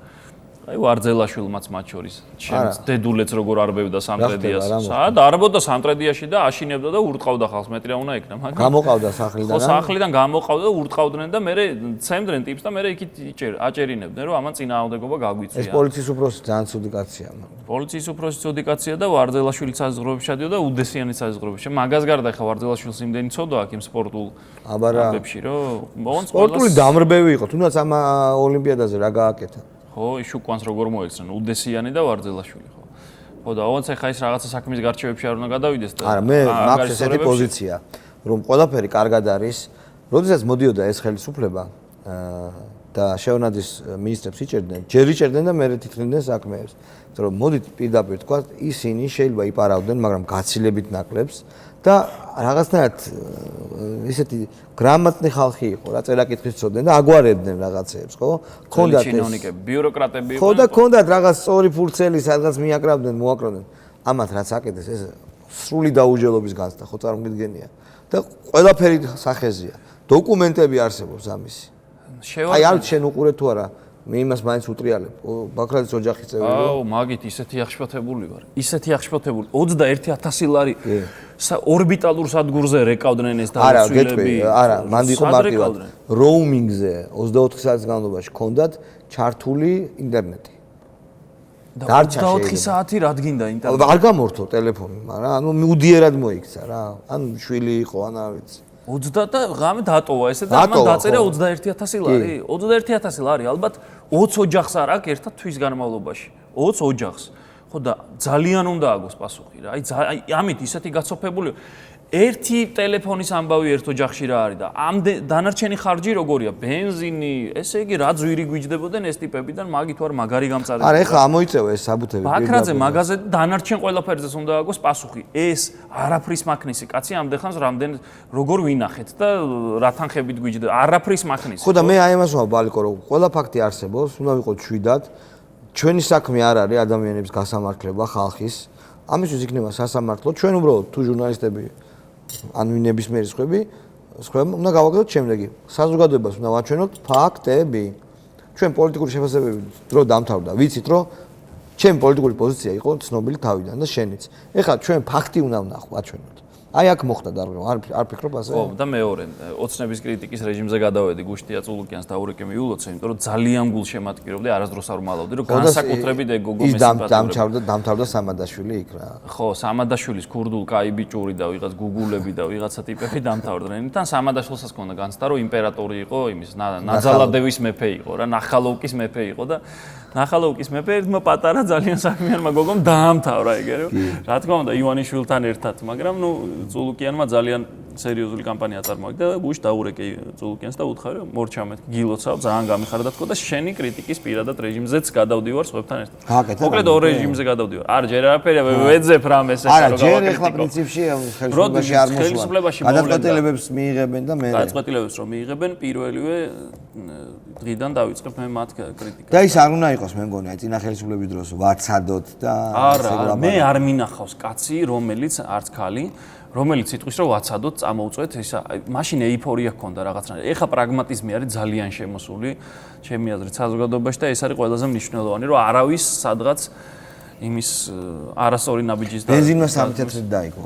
აი ვარძელაშვილმაც მათ შორის ჩემს დედულეც როგორ არბევდა სამტრედიას სად არბოდა სამტრედიაში და აშინებდა და ურტყავდა ხალხს მეტი რა უნდა იქნა მაგრამ გამოყავდა სახლიდან ხო სახლიდან გამოყავდა და ურტყავდნენ და მე ცემდნენ ტიპს და მე იქით აჭერინებდნენ რომ ამან წინააღმდეგობა გაგვიწვია ეს პოლიციის უფროსი ძალიან ცუდი კაცია პოლიციის უფროსი ცუდი კაცია და ვარძელაშვილიც საზღვრებში ჩადიოდა და უდესიანიც საზღვრებში მაგას გარდა ხა ვარძელაშვილს იმდენი ცოდვა აქ იმ სპორტულ ამბებში რომ სპორტული დამრბევი იყო თუნდაც ამ ოლიმპიადაზე რა გააკეთა ხო ის უკანს როგორ მოეცნენ უდესიანი და ვარძელაშვილი ხო ხო და ოღონდ ხა ის რაღაცა საქმის გარჩევებში არ უნდა გადავიდეს და არა მე მაქვს ესეთი პოზიცია რომ ყველაფერი კარგად არის როდესაც მოდიოდა ეს ხელისუფლება და შეონაძის მინისტრებს იჭერდნენ ჯერ იჭერდნენ და მერე თითქნდნენ საქმეებს რომ მოდით პირდაპირ თქვა ისინი შეიძლება იპარავდნენ მაგრამ გაცილებით ნაკლებს და რაღაცნაირად ისეთი გრამატნი ხალხი იყო რა წერა-კითხვის ცოდნენ და აგვარებდნენ რაღაცეებს ხო ქონდათ ჩინოვნიკები ბიუროკრატები იყვნენ ხო და ქონდათ რაღაც სწორი ფურცელი სადღაც მიაკრავდნენ მოაკრავდნენ ამათ რაც აკეთეს ეს სრული დაუჯელობის განცდა ხო წარმოგიდგენია და ყველაფერი სახეზეა დოკუმენტები არსებობს ამისი აი არ შენ უყურე თუ არა მე იმას მაინც უტრიალებ ბაქრაძის ოჯახის წევრი აუ მაგით ისეთი აღშფოთებული ვარ ისეთი აღშფოთებული 21000 ლარი ორბიტალურ სადგურზე რეკავდნენ ეს დაუსრულები არა მანდ იყო მარტივად როუმინგზე 24 საათის განმავლობაში ჰქონდათ ჩართული ინტერნეტი და 24 საათი რადგინდა ინტერნეტი არ გამორთო ტელეფონი მაგრამ ანუ მიუდიერად მოიქცა რა ან შვილი იყო ან არ ვიცი 20 და ღამე დატოვა ესე და ამან დაწერა 21000 ლარი 21000 ლარი ალბათ 20 ოჯახს არ აქვს ერთად თვის განმავლობაში 20 ოჯახს ხო და ძალიან უნდა აგოს პასუხი რა აი ამით ისეთი გაცოფებული ერთი ტელეფონის ამბავი ერთ ოჯახში რა არის და ამ დანარჩენი ხარჯი როგორია ბენზინი ესე იგი რა ძვირი გვიჯდებოდნენ ეს ტიპებიდან მაგით ვარ მაგარი გამწარებული არა ეხლა ამოიწევა ეს საბუთები ბაქრაძე მაგაზე დანარჩენ ყველაფერზე უნდა აგოს პასუხი ეს არაფრის მაქნისი კაცი ამდენ ხანს რამდენ როგორ ვინახეთ და რა თანხებით გვიჯდა არაფრის მაქნისი ხო და მე აი ამას ვამბობ ბალიკო რომ ყველა ფაქტი არსებობს უნდა ვიყოთ შვიდად ჩვენი საქმე არ არის ადამიანების გასამართლება ხალხის ამისთვის იქნება სასამართლო ჩვენ უბრალოდ თუ ჟურნალისტები ან ნებისმიერი სხვები უნდა გავაკეთოთ შემდეგი საზოგადოებას უნდა ვაჩვენოთ ფაქტები ჩვენ პოლიტიკური შეფასებები დრო დამთავრდა ვიცით რომ ჩემი პოლიტიკური პოზიცია იყო ცნობილი თავიდან და შენიც ეხლა ჩვენ ფაქტი უნდა ვაჩვენოთ აი აქ მოხდა დარღვევა არ ფიქრობ ასე ხო და მეორე ოცნების კრიტიკის რეჟიმზე გადავედი გუშტია წულუკიანს და ურიკე მიულოცე იმიტომ რომ ძალიან გულშემატკივრობდი არასდროს არ ვმალავდი რომ განსაკუთრებით ეგ გოგო მესიპატრები დამთავრდა სამადაშვილი იქ რა ხო სამადაშვილის ქურდულ კაი ბიჭური და ვიღაც გუგულები და ვიღაცა ტიპები დამთავრდნენ თან სამადაშვილსაც ქონდა განცდა რომ იმპერატორი იყო იმის ნაძალადევის მეფე იყო რა ნახალოვკის მეფე იყო და ნახალოვკის მეფე ერთმა პატარა ძალიან საქმიანმა გოგომ დაამთავრა ეგ რა თქმა უნდა ივანიშვილთან ერთად მაგრამ ნუ წულუკიანმა ძალიან სერიოზული კამპანია წარმოაჩინა და გუშ დაურეკე წულუკიანს და უთხარი რომ მორჩა მეთქი გილოცავ ძალიან გამიხარდა თქო და შენი კრიტიკის პირადად რეჟიმზეც გადავდივარ სხვებთან ერთად. მოკლედ ორ რეჟიმზე გადავდივარ. არა ჯერ არაფერია ვეძებ რამეს ეს არა ჯერ ეხლა პრინციპში ხელისუფლებაში არ მოსვლა. გადაწყვეტილებებს მიიღებენ და მე გადაწყვეტილებებს რომ მიიღებენ პირველივე დღიდან დავიწყებ მე მათ კრიტიკას. და ის არ უნდა იყოს მე მგონი აი წინა ხელისუფლების დროს ვაცადოთ და არა მე არ მინახავს კაცი რომელიც არც ქალი რომელიც იტყვის რომ ვაცადოთ წამოუწვეთ ისა მაშინ ეიფორია ჰქონდა რაღაცნაირად ეხა პრაგმატიზმი არის ძალიან შემოსული ჩემი აზრით საზოგადოებაში და ეს არის ყველაზე მნიშვნელოვანი რომ არავის სადღაც იმის არასწორი ნაბიჯის და ბენზინმა 3 თეთრით დაიგო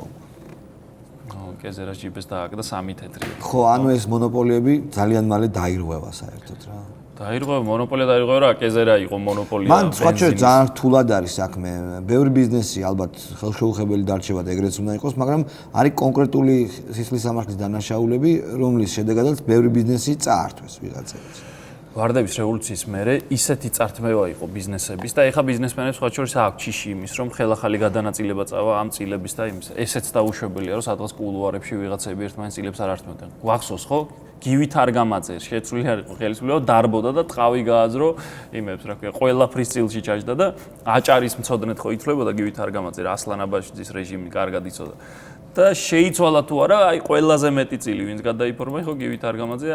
კეზერას ჯიბეს დააკდა 3 თეთრი ხო ანუ ეს მონოპოლიები ძალიან მალე დაირღვევა საერთოდ რა დაირღვევა მონოპოლია დაირღვევა რა კეზერა იყო მონოპოლია მან სხვა შეიძლება ძალიან რთულად არის საქმე ბევრი ბიზნესი ალბათ ხელშეუხებელი დარჩება და ეგრეც უნდა იყოს მაგრამ არის კონკრეტული სისხლის სამართლის დანაშაულები რომლის შედეგადაც ბევრი ბიზნესი წაართვეს ვიღაცებს ვარდების რევოლუციის მერე ისეთი წართმევა იყო ბიზნესების და ეხა ბიზნესმენებს სხვა შორის აქვს ჩიში იმის რომ ხელახალი გადანაწილება წავა ამ წილების და იმის ესეც დაუშვებელია რომ სადღაც კულუარებში ვიღაცები ერთმანეთს წილებს არ ართმევდნენ გვახსოვს ხო გივით არ გამაძე შეცვლილი არ იყო ხელისუფლება დარბოდა და ტყავი გააძრო იმებს რა ქვია ყველაფრის წილში ჩაჯდა და აჭარის მცოდნეთ ხო ითვლებოდა გივით არ გამაძე ასლან აბაშიძის რეჟიმი კარგად იცოდა და შეიცვალა თუ არა აი ყველაზე მეტი წილი ვინც გადაიფორმა ხო გივით არ გამაძე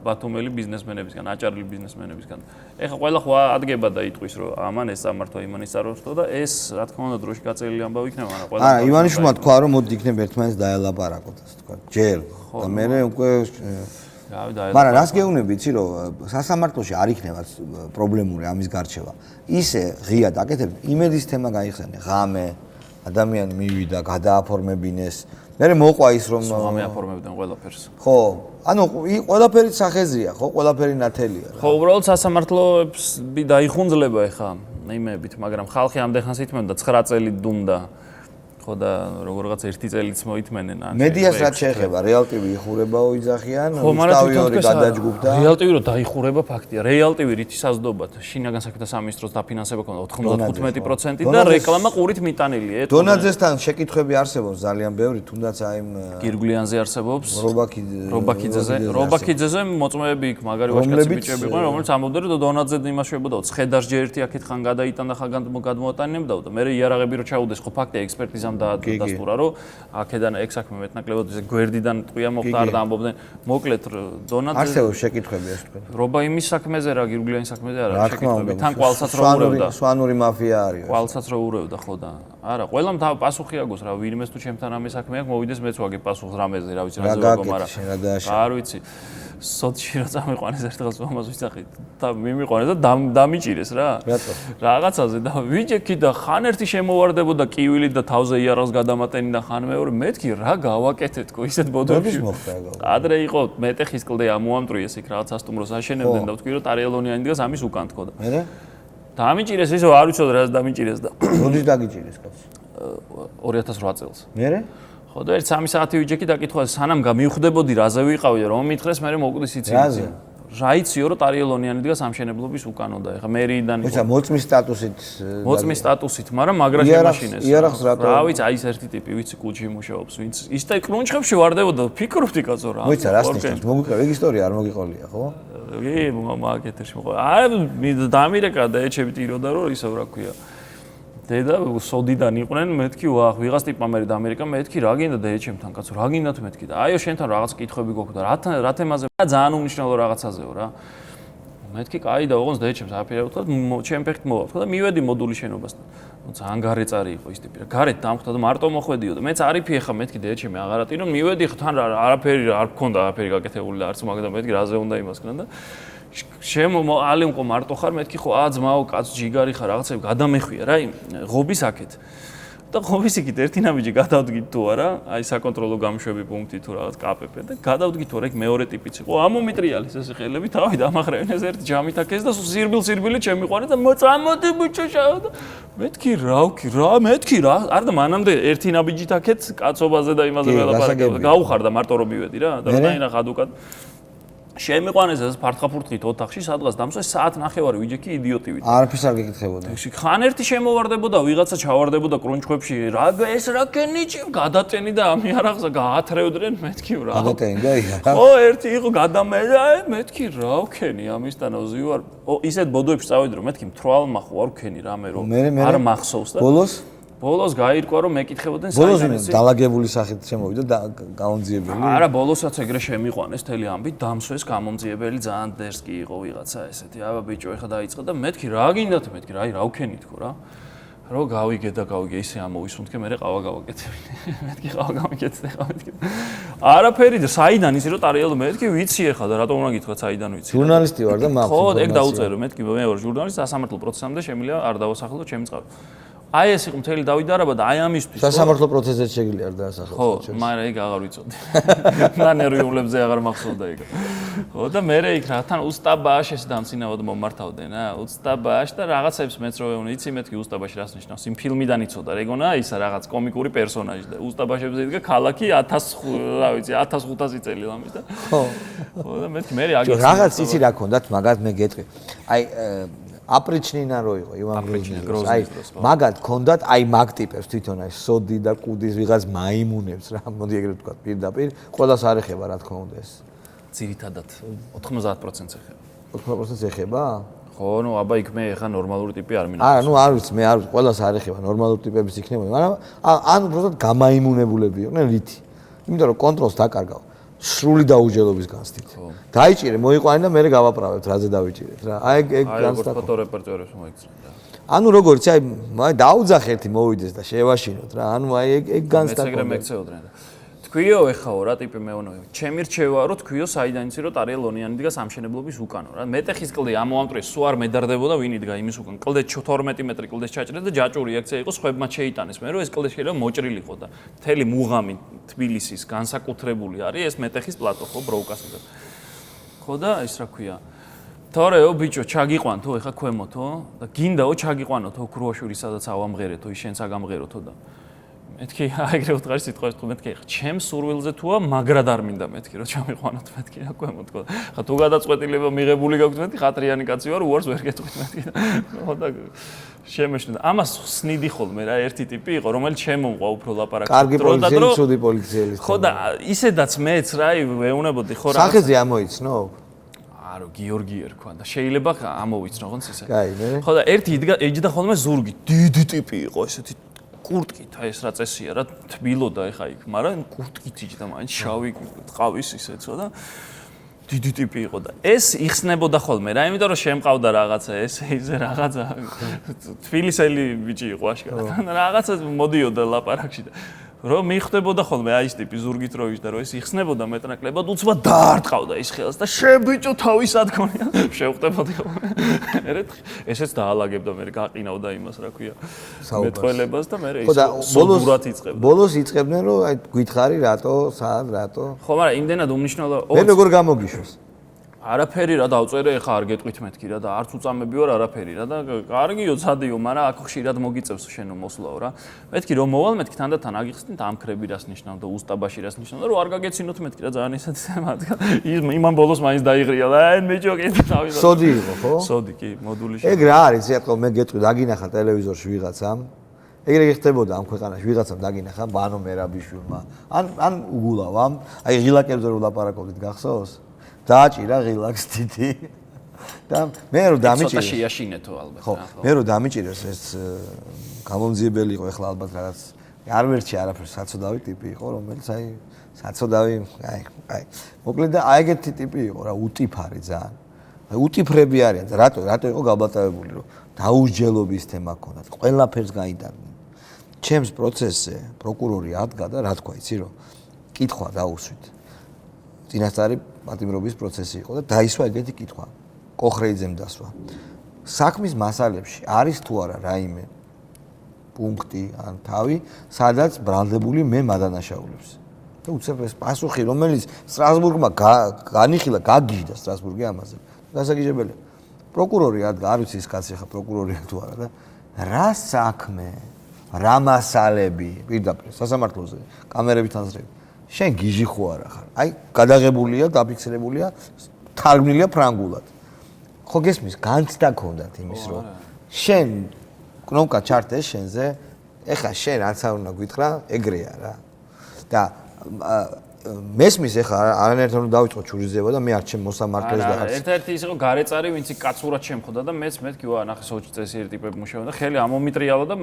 ბათუმელი ბიზნესმენებისგან აჭარელი ბიზნესმენებისგან ეხა ყველა ხო ადგება და იტყვის რომ ამან ეს სამართვა იმან ის წაროსთო და ეს რა თქმა უნდა დროში გაწეული ამბავი იქნება მაგრამ ყველა არა ივანიშვილმა თქვა რომ მოდი იქნებ ერთმანეთს დაელაპარაკოთ ასე თქვა ჯერ და მე უკვე მაგრამ რას გეუბნები იცი რომ სასამართლოში არ იქნება პრობლემური ამის გარჩევა ისე ღიად აკეთებ იმედის თემა გაიხსენე ღამე ადამიანი მივიდა გადააფორმებინეს მე მოყვა ის რომ ამეაფორმებდნენ ყველაფერს ხო ანუ ყველაფერი სახეზია ხო ყველაფერი ნათელია ხო უბრალოდ სასამართლოებს დაიხუნძლება ეხა იმებით მაგრამ ხალხი ამდენხანს ითმენდა 9 წელი დუმდა ხო და როგორღაც 1 წელიც მოითმენენ ან მედიას რაც შეეხება რეალტივი იხურებაო იძახიან უსტავი ორი გადაჯგუფდა რეალტივი რომ დაიხურება ფაქტია რეალტივი რითი საზდობად შინაგან საქმეთა სამინისტროს დაფინანსება ქონდა 95% და რეკლამა ყურით მიტანილია დონაძესთან შეკითხვები არსებობს ძალიან ბევრი თუნდაც აი გირგვლიანზე არსებობს რობაქიძეზე რობაქიძეზე მოწმეები იქ მაგარი ვაჟკაცი ბიჭები იყვნენ რომელიც ამბობდნენ რომ დონაძე იმას შვებოდაო ცხედარს ჯერ ერთი აქეთ ხან გადაიტანდა ხან გადმოატანებდაო და მე იარაღები რო ჩაუდეს ხო ფაქტია ექსპერტიზა დასტურა რომ აქედან ეგ საქმე მეტნაკლებად ესე გვერდიდან ტყვია მოხდა არ და ამბობდნენ მოკლედ დონაძე არსებობს შეკითხვები ეს თქვენ რობა იმის საქმეზე რა გირგვლიანის საქმეზე არა შეკითხვები თან კვალსაც რო ურევდა სვანური მაფია არის კვალსაც რო ურევდა ხო და არა ყველამ პასუხი აგოს რა ვინმეს თუ ჩემთან ამის საქმე აქვს მოვიდეს მეც ვაგებ პასუხს რამეზე რა ვიცი რა ზოგადად მაგრამ არ ვიცი სოციში რა წამიყვანეს ერთხელ ამას ვიცახით და მიმიყვანეს და დამიჭირეს რა რატო რაღაცაზე და ვიჯექი და ხან ერთი შემოვარდებოდა კივილი და თავზე იარაღს გადამატენი და ხან მეორე მეთქი რა გავაკეთე თქო ისეთ ბოდებში ადრე იყო მეტეხის კლდე ამოამტრიეს იქ რაღაც ასტუმროს აშენებდნენ და ვთქვი რომ ტარიელონიანი დგას ამის უკან თქო და მე დამიჭირეს ისო არ ვიცოდი რას დამიჭირეს და როდის დაგიჭირეს კაცი 2008 წელს მე ხო და 3 საათი ვიჯექი და კითხვა სანამ გამივხვდებოდი რაზე ვიყავი რომ მითხრეს მე მოკვდის იცი რა იციო რომ ტარიელონიანი დგას სამშენებლობის უკანო და ეხა მერიიდან იყო მოწმის სტატუსით მაგრამ მაგრაში მაშინეს იარაღს რატო რა ვიცი აი ეს ერთი ტიპი ვიცი კუჩი მუშაობს ვინც ის და კრუნჩხებში ვარდებოდა ფიქრობდი კაცო რა მოიცა რა სტიქს მოგიყევ ეგ ისტორია არ მოგიყოლია ხო კი მაგეთერში მოყვა აი დამირეკა და ეჩები ტიროდა რომ ისევ რა ქვია დედა სოდიდან იყვნენ მეთქი ვახ ვიღას ტიპმა მე და ამერიკა მეთქი რა გინდა და ეჩემთან კაცო რა გინდა თუ მეთქი და აიო შენთან რაღაც კითხვები გვაქვს და რა თემაზე ძალიან უმნიშვნელო რაღაცაზეო რა მეთქი კაი და ოღონდ დაეჩემს აფერა ვთქვა ჩემ ფეხით მოვა ვთქვა და მივედი მოდულის შენობასთან ძალიან გარეწარი იყო ის ტიპი რა გარეთ დამხვდა და მარტო მოხვედიოდა მეც არიფი ეხა მეთქი და ეჩემი აღარატი რომ მივედი თან არაფერი არ გქონდა არაფერი გაკეთებული და არც მაგდა მეთქი რაზე უნდა იმასკნა და ალიმყო მარტო ხარ მეთქი ხო ძმაო კაც ჯიგარი ხარ რაღაცები გადამეხვია რა იმ ღობის აქეთ და ღობის იქით ერთი ნაბიჯი გადავდგით თუ არა აი საკონტროლო გამშვები პუნქტი თუ რაღაც კაპპ და გადავდგით თუ არა იქ მეორე ტიპიც იყო ამომიტრიალის ესე ხელები თავი დამახრევინეს ერთი ჯამით აქეს და სირბილ ჩემიყვანე და მოწამოდი ბიჭო და მეთქი რა არ და მანამდე ერთი ნაბიჯით აქეთ კაცობაზე და იმაზე ველაპარაკებდა გაუხარდა მარტო რომ მივედი რა და რაინა ხადუკად შემიყვანეს ეს ფარტყაფურთხით ოთახში, სადღაც დამსვე საათ ნახევარი ვიჯექი იდიოტი ვიდა. არაფერს არ გეკითხებოდა. ხან ერთი შემოვარდებოდა, ვიღაცა ჩავარდებოდა კრუნჩხვებში, რა ეს რა კენიჭი, გადაწენი და ამი არახსა გაათრევდნენ მეთქი რა. გადაწენდა ია. ხო, ერთი იყო გადამედა, მეთქი რა ვქენი ამისთანო ზივარ. ისეთ ბოდოებში წავედი რომ მეთქი მთრვალმა ხო არ ვქენი რამე რომ არ მახსოვს და ბოლოს გაირკვა რომ მეკითხებოდნენ საიდან ეს დალაგებული სახით შემოვიდა და გამომძიებელი. არა, ბოლოსაც ეგრე შემიყვანეს თელი ამბით, დამსვეს გამომძიებელი ძალიან დერსკი იყო ვიღაცა ესეთი. აბა ბიჭო, ეხა დაიწყე და მეთქი რა გინდათ მეთქი, რა რა ვქენი თქო რა. რო გავიგე და გავიგე ისე ამოვისუნთქე, მე ყავა გავაკეთებინე. მეთქი ყავა გამიკეთე ხა მეთქი. არაფერი და საიდან ისი რომ ტარიელო მეთქი ვიცი ეხა და რატომ უნდა გითხრათ საიდან ვიცი. ჟურნალისტი ვარ და მაქვს. ხო, ეგ დაუწერო მეთქი მე ვარ ჟურნალისტი, სასამართლო პროცესამდე შემიძლია არ დავასახლო ჩემი წყარო. აი ეს იყო მთელი დავიდარება და აი ამისთვის სასამართლო პროცესზე შეგიძლია არ დაასახლოს. ხო, მაგრამ ეგ აღარ ვიცოდი. და ნერვიულებზე აღარ მახსოვდა ეგ. ხო და მე იქ რა თან უსტაბაში ეს დამცინავად მომართავდნენ, უსტაბაში და რაღაცებს მეც რო ვეუბნე, იცი მეთქი უსტაბაში რას ნიშნავს? იმ ფილმიდან იცოდა, ეგონა ისა რაღაც კომიკური პერსონაჟი და უსტაბაშებზე იდგა ქალაქი 1500 წელი ლამის და ხო. ხო და მეთქი მე აგიცი. რაღაც იცი რა ქონდათ, მაგათ მე გეტყვი. აი აპრიჩნინა რო იყო ივან გროზნიას. აი მაგათ ქონდათ აი მაგ ტიპებს თვითონ აი სოდი და კუდის ვიღაც მაიმუნებს რა, მოდი ეგრე ვთქვა პირდაპირ, ყველას არ ეხება რა თქმა უნდა ეს. ძირითადად 90%-ს ეხება. 90%-ს ეხება? ხო, ნუ აბა იქ მე ხა ნორმალური ტიპი არ მინდა. არა, ნუ არ ვიცი, მე არ ვიცი, ყველას არ ეხება, ნორმალური ტიპების იქნებოდა, მაგრამ ან უბრალოდ გამაიმუნებულები იყვნენ რითი. იმიტომ რომ კონტროლს დაკარგავ. სრული დაუჯელობის განცდით. დაიჭირე, მოიყვანე და მე გავაправებთ, რაზე დავიჭირეთ რა. აი ეგ განცდა. აი ფოტო რეპორტერებს მოიქცნენ და. ანუ როგორც აი დაუძახე ერთი მოვიდეს და შევაშინოთ რა. ანუ აი ეგ განცდა. მეც ეგრე მეკცეოდნენ და. თქვიო ეხაო რა ტიპი მეუნოი. ჩემი რჩევა რომ თქვიო საიდან იცი რომ ტარიელ ლონიანი დგას სამშენებლობის უკანო რა. მეტეხის კლდე ამოამტრეს სულ არ მედარდებოდა ვინ იდგა იმის უკან. კლდე 12 მეტრი კლდეს ჩაჭრეს და ჯაჭვური აქცია იყო სხვებმა შეიტანეს. მე რომ ეს კლდე შეიძლება მოჭრილიყო და მთელი მუღამი თბილისის განსაკუთრებული არის ეს მეტეხის პლატო ხო ბროუკასიდან. ხო და ის რა ქვია. თორეო ბიჭო ჩაგიყვანთო ეხა ქვემოთო და გინდაო ჩაგიყვანოთო ქრუაშვილი სადაც ავამღერეთო ის შენც აგამღეროთო და მეთქი აიგრე უთხარი სიტყვას თუ მეთქი ხა ჩემ სურვილზე თუა მაგრად არ მინდა მეთქი რომ ჩამიყვანოთ მეთქი რა ქვემოთქო ხა თუ გადაწყვეტილება მიღებული გაქვთ მეთქი ხატრიანი კაცი ვარ უარს ვერ გეტყვით მეთქი ხო და შემეშნდა ამას სნიდი ხოლმე რა ერთი ტიპი იყო რომელიც შემომყვა უფრო ლაპარაკი კარგი პოლიციელი ცუდი პოლიციელი ხო და ისედაც მეც რა ვეუნებოდი ხო რა სახეზე ამოიცნო არო გიორგი ერქვა და შეიძლება ამოვიცნო ხონც ისე კაი მე ხო და ერთი ეჯდა ხოლმე ზურგი დიდი ტიპი იყო ესეთი კურტკით აი ეს რა წესია რა თბილოდა ეხა იქ მაგრამ კურტკით იჯდა მაინც შავი ყავის ისეცო და დიდი ტიპი იყო და ეს იხსნებოდა ხოლმე რა იმიტომ რომ შემყავდა რაღაცა ეს ისე რაღაცა თბილისელი ბიჭი იყო აშკარად რაღაცა მოდიოდა ლაპარაკში და რომ მიხდებოდა ხოლმე აი ეს ტიპი ზურგით რო იჯდა რომ ეს იხსნებოდა მეტნაკლებად უცბად დაარტყავდა ის ხელს და შებიჭო თავისად ქონია შევხვდებოდი ხოლმე ერეთ ესეც დაალაგებდა მე გაყინავდა იმას რა ქვია მეტყველებას და მე ის სულურად იწყებდა ბოლოს იწყებდნენ რომ აი გითხარი რატო სად რატო ხო მაგრამ იმდენად უმნიშვნელო მე როგორ გამოგიშვეს არაფერი რა დავწერე ეხა არ გეტყვით მეთქი რა და არც უწამები ვარ არაფერი რა და კარგიო ცადიო მაგრამ აქ ხშირად მოგიწევს შენო მოსვლაო რა მეთქი რომ მოვალ მეთქი თანდათან აგიხსნით ამ ქრები რას ნიშნავდა უსტაბაში რას ნიშნავდა რომ არ გაგეცინოთ მეთქი რა ძალიან ისეთი თემაა იმან ბოლოს მაინც დაიღრია და აი მეჯოკი თავი სოდი იყო ხო სოდი კი მოდულიში ეგ რა არის ეხლა მე გეტყვი დაგინახა ტელევიზორში ვიღაცამ ეგრე ხდებოდა ამ ქვეყანაში ვიღაცამ დაგინახა ბანო მერაბიშვილმა ან უგულავამ აი ღილაკებზე რო ლაპარაკობდით გახსოვს დააჭირა ღილაკს დიდი და მე რომ დამიჭირეს ცოტა შეაშინეთო ალბათ ხო მე რომ დამიჭირეს ეს გამომძიებელი იყო ეხლა ალბათ რაღაც არ ვერჩი არაფერს საცოდავი ტიპი იყო რომელიც აი საცოდავი აი მოკლედ და აი ეგეთი ტიპი იყო რა უტიფარი ძალიან აი უტიფრები არიან რატო იყო გაბატავებული რომ დაუსჯელობის თემა ქონდათ ყველაფერს გაიტანდნენ ჩემს პროცესზე პროკურორი ადგა და რა თქვა იცი რომ კითხვა დაუსვით წინასწარი პატიმრობის პროცესი იყო და დაისვა ეგეთი კითხვა კოხრეიძემ დასვა საქმის მასალებში არის თუ არა რაიმე პუნქტი ან თავი სადაც ბრალდებული მე მადანაშაულებს და უცებ ეს პასუხი რომელიც სტრასბურგმა განიხილა გაგიჟდა სტრასბურგი ამაზე გასაგიჟებელია პროკურორი ადგა არ ვიცი ის კაცი ხა პროკურორია თუ არა და რა საქმე რა მასალები პირდაპირ სასამართლოზე კამერებით აზრები შენ გიჟი ხო არა ხარ? აი, გადაღებულია, დაფიქსირებულია თარგმნილია ფრანგულად. ხო გესმის, განცდა ქონდათ იმის რომ შენ კნოპკა ჩარტეს შენზე, ეხლა შენ რაც არ უნდა გითხრა, ეგრეა რა. და მესმის ეხლა არანაირად უნდა დავიწყო ჩურიზება და მე არ ჩემ მოსამართლეს და არც ერთ-ერთი ის იყო გარეწარი, ვინც კაცურად შემხოდა და მეც მეთქი ვა ნახე სოჭი წესიერი ტიპები მუშაობენ და ხელი ამომიტრიალა და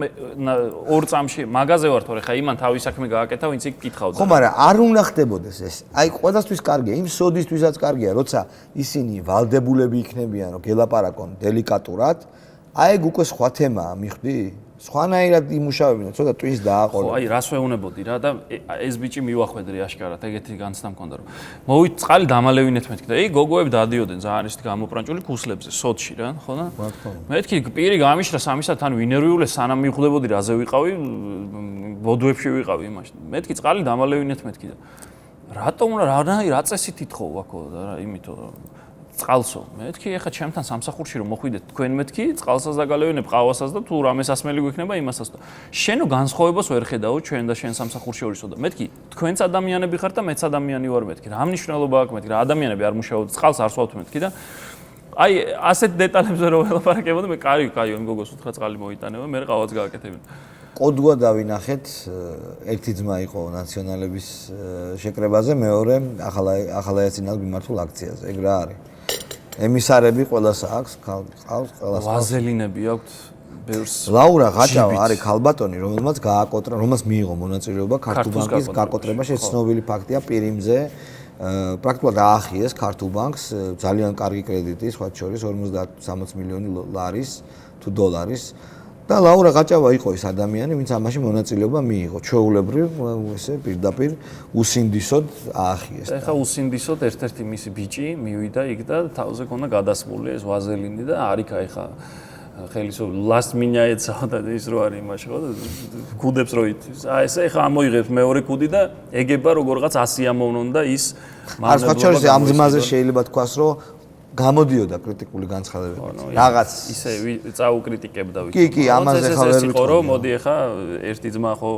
ორ წამში მაგაზე ვარ თორე ხა იმან თავის საქმე გააკეთა, ვინც იქ კითხავდა. ხო, მაგრამ არ უნდა ხდებოდეს ეს. აი, ყველასთვის კარგია, იმ სოდისთვისაც კარგია, როცა ისინი ვალდებულები იქნებიან, რომ გელაპარაკონ დელიკატურად, აი ეგ უკვე სხვა თემაა, მიხვდი? სხვანაირად იმუშავებინა, ცოტა ტვინს დააყოლე. ხო, აი რას ვეუნებოდი რა და ეს ბიჭი მივახვედრი აშკარად, ეგეთი განცდა მქონდა რომ მოვიწყალი დამალევინეთ მეთქი და ეი გოგოები დადიოდნენ ძალიან ისეთი გამოპრანჭული ქუსლებზე, სოთში რა, ხო და? მეთქი პირი გამიშრა სამისად თან ვინერვიულე სანამ მივხვდებოდი რაზე ვიყავი, ბოდუებში ვიყავი იმაში. მეთქი წყალი დამალევინეთ მეთქი და რატომ რა წესით ითხოვ აქო და რა იმითო წყალსო მეთქი ეხა ჩემთან სამსახურში რომ მოხვიდეთ თქვენ მეთქი წყალსაც დაგალევინებ ყავასაც და თუ რამე სასმელი გვიქნება იმასაც და შენო განსხვავებას ვერ ხედავ ჩვენ და შენ სამსახურში შორისო და მეთქი თქვენც ადამიანები ხართ და მეც ადამიანი ვარ მეთქი რა მნიშვნელობა აქვს მეთქი რა ადამიანები არ მუშაობთ წყალს არ სვავთ მეთქი და აი ასეთ დეტალებზე რომ ველაპარაკებოდი მე კაი გოგოს უთხრა წყალი მოიტანება მე ყავაც გააკეთებინა კოდუა დავინახეთ ერთი ძმა იყო ნაციონალების შეკრებაზე მეორე ახლა ეცინალ მიმართულ აქციაზე ეგ რა არის ემისარები ყველას აქვს ყავს ყველას ვაზელინები აქვთ ბევრს ლაურა ღაჭავა არის ქალბატონი რომელმაც გააკოტრა რომელმაც მიიღო მონაწილეობა ქართულ ბანკის გაკოტრებაში ცნობილი ფაქტია პირიმზე პრაქტიკულად აახიეს ქართულ ბანკს ძალიან კარგი კრედიტი სხვა შორის 50-60 მილიონი ლარის თუ დოლარის და ლაურა ღაჭავა იყო ის ადამიანი, ვინც ამაში მონაწილეობა მიიღო. ჩვეულებრივ ესე პირდაპირ უსინდისოდ აახიეს. ეხა უსინდისოდ ერთ-ერთი მისი ბიჭი მივიდა იქ და თავზე ქონდა გადასმული ეს ვაზელინი და არიქა ეხა ხელისუფლება last minute და ის რო არის იმაში ხო და კუდებს რო ითის. აი ესე ეხა ამოიღებს მეორე კუდი და ეგება როგორღაც 100 ამოვნონ და ის არ სხვა შორის ამ ძმაზე შეიძლება თქვას რომ გამოდიოდა კრიტიკული განცხადებები. რაღაც ისე წაუკრიტიკებდა ვიცი. კი, ამაზე ხა ვერ ვიტყო რომ მოდი ახლა ერთი ძმა ხო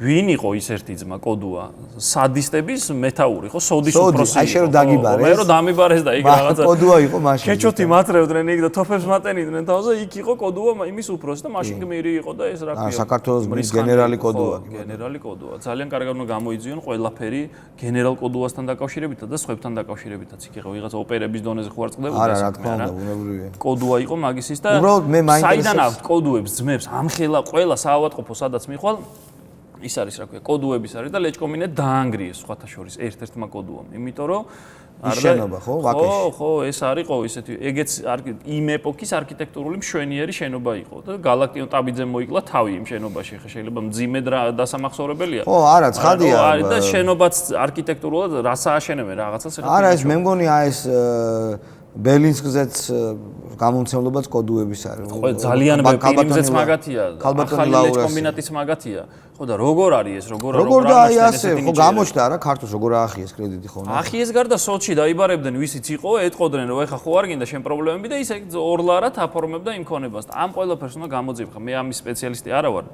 ვინ იყო ის ერთი ძმა კოდუა? სადისტების მეთაური ხო? სოდის უფროსი. აი შენ რომ დაგიბარეს. მე რომ დამიბარეს და იქ რაღაცა. კოდუა იყო მაშინ. ქეჩოთი მათრევდნენ იქ და თოფებს მატენიდნენ თავზე, იქ იყო კოდუა იმის უფროსი და მაშინ გმირი იყო და ეს რა ქვია. საქართველოს გენერალი კოდუა. გენერალი კოდუა. ძალიან კარგად უნდა გამოიძიონ ყველაფერი გენერალ კოდუასთან დაკავშირებითაც და სხვებთან დაკავშირებითაც. იქ იყო ვიღაც ოპერების დონეზე ხო არ წყდებოდა. არა, რა თქმა უნდა, უნებრივია. კოდუა იყო მაგისის და უბრალოდ მე მაინტერესებს. საიდან აქვს კოდუებს ძმებს ამხელა ყველა საავადმყოფო სადაც მიხვალ ის არის რა ქვია კოდუების არის და ლეჭკომინე დაანგრიეს სხვათა შორის ერთ-ერთმა კოდუამ იმიტომ რომ ის შენობა ხო ვაკეში ხო ეს არის ყო ისეთი ეგეც იმ ეპოქის არქიტექტურული მშვენიერი შენობა იყო და გალაქტიონ ტაბიძემ მოიკლა თავი იმ შენობაში ხა შეიძლება მძიმედ დასამახსოვრებელია ხო არა ცხადია არის და შენობაც არქიტექტურულად რას ააშენებენ რაღაცას არა ეს მე მგონი აი ეს ბელინსკზეც გამომცემლობაც კოდუების არის. ხო ძალიან პირიმზეც მაგათია. ახალი ლეჭკომინატიც მაგათია. ხო და როგორ არის ეს როგორ და აი ასე ხო გამოჩნდა რა ქართულს როგორ აახიეს კრედიტი ხო? აახიეს გარდა სოჩი დაიბარებდნენ ვისიც იყო ეტყოდნენ რომ ეხა ხო არ გინდა შენ პრობლემები და ისე ორლარად აფორმებდა იმ ქონებას და ამ ყველაფერს უნდა გამოძიებ ხა მე ამის სპეციალისტი არა ვარ.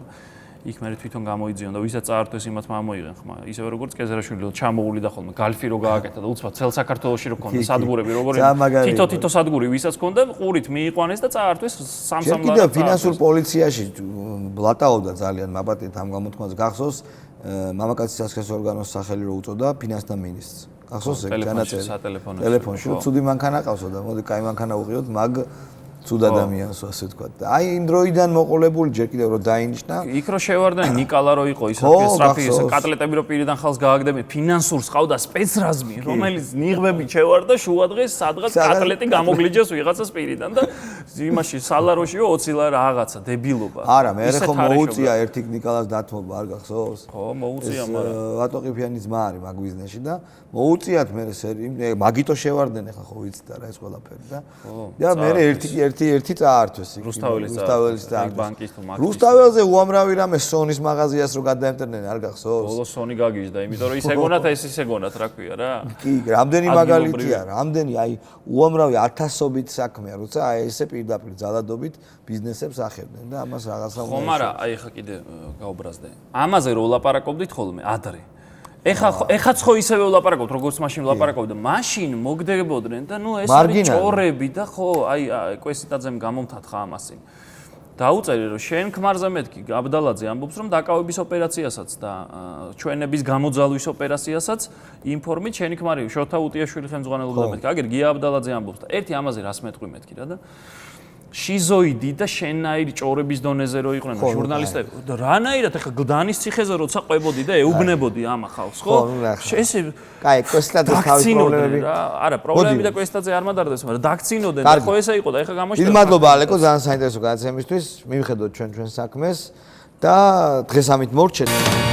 იქ მე თვითონ გამოიძიონ და ვისაც წაართვეს იმათ ამოიღენ ხმა ისევე როგორც კეზერაშვილი ჩამოული და ხოლმე გალფი რო გააკეთა და უცბად ცელ საქართველოში რო ქონდა სადგურები როგორი თითო სადგური ვისაც ქონდა ყურით მიიყვანეს და წაართვეს სამსამ ლარად. კიდევ ფინანსურ პოლიციაში ბლატაობდა ძალიან მაბატეთ ამ გამოთქმაზე გახსოვს მამაკაცის სასქესო ორგანოს სახელი რო უწოდა ფინანსთა მინისტრს. გახსოვს ეგ განაწერი ტელეფონში რო ცუდი მანქანა ყავსო და მოდი კაი მანქანა უღიოთ მაგ ცუდ ადამიანს ასე თქვა. აი იმ დროიდან მოყოლებული ჯერ კიდევ რო დაინიშნა. იქ რო შევარდნენ ნიკალა რო იყო ისეთი სტრაფი ეს კატლეტები რო პირიდან ხალს გააგდებენ ფინანსურს ყავდა სპეცრაზმი რომელიც ნიღბები შევარდა შუადღეს სადღაც კატლეტი გამოგლიჯეს ვიღაცას პირიდან და იმაში სალაროშიო 20 ლარი რაღაცა დებილობა. არა მე ხო მოუწია ერთი ნიკალას დათმობა არ გახსოვს? ხო მოუწია მაგრამ ვატო ყიფიანის ძმა არის მაგ ბიზნესში და მოუწიათ მე მაგიტო შევარდნენ ახლა ხო ვიცით რა ეს ყველაფერი და და მე ერთი წაართვეს იქ რუსთაველის ბანკის თუ მაგის რუსთაველზე უამრავი რამე სონის მაღაზიას რო გადაემტერნენ არ გახსოვს? ბოლოს სონი გაგიჟდა იმიტომ რომ ის ეგონათ ეს ეგონათ რა ქვია რა კი რამდენი მაგალითია რამდენი აი უამრავი ათასობით საქმეა როცა აი ესე პირდაპირ ძალადობით ბიზნესებს ახებდნენ და ამას რაღაცა ხომ არა აი ხა კიდე გაუბრაზდე ამაზე რო ვლაპარაკობდით ხოლმე ადრე ეხაც ხო ისევე ვლაპარაკობთ, როგორც მაშინ ვლაპარაკობთ და მაშინ მოგდებოდნენ და ნუ ეს არის ჭორები და ხო, აი კვესიტაძემ გამომთათხა ამას წინ. დაუწერე რომ შენ ქმარზე მეთქი აბდალაძე ამბობს რომ დაკავების ოპერაციასაც და ჩვენების გამოძალვის ოპერაციასაც ინფორმით შენი ქმარი შოთა უტიაშვილი ხელმძღვანელობდა მეთქი. აგერ გია აბდალაძე ამბობს და ერთი ამაზე რას მეტყვი მეთქი რა და შიზოიდი და შენაირი ჭორების დონეზე რო იყვნენ ჟურნალისტები და რანაირად ახლა გლდანის ციხეზე როცა ყვებოდი და ეუბნებოდი ამ ახალს ხო ესე კაი კვესტაძეს თავის პრობლემები არა პრობლემები და კვესტაძე არ მადარდეს მაგრამ დაგცინოდნენ და ხო ესა იყო და ახლა გამოჩნდა დიდი მადლობა ალეკო ძალიან საინტერესო გადაცემისთვის მივხედოთ ჩვენ საქმეს და დღეს ამით მორჩეთ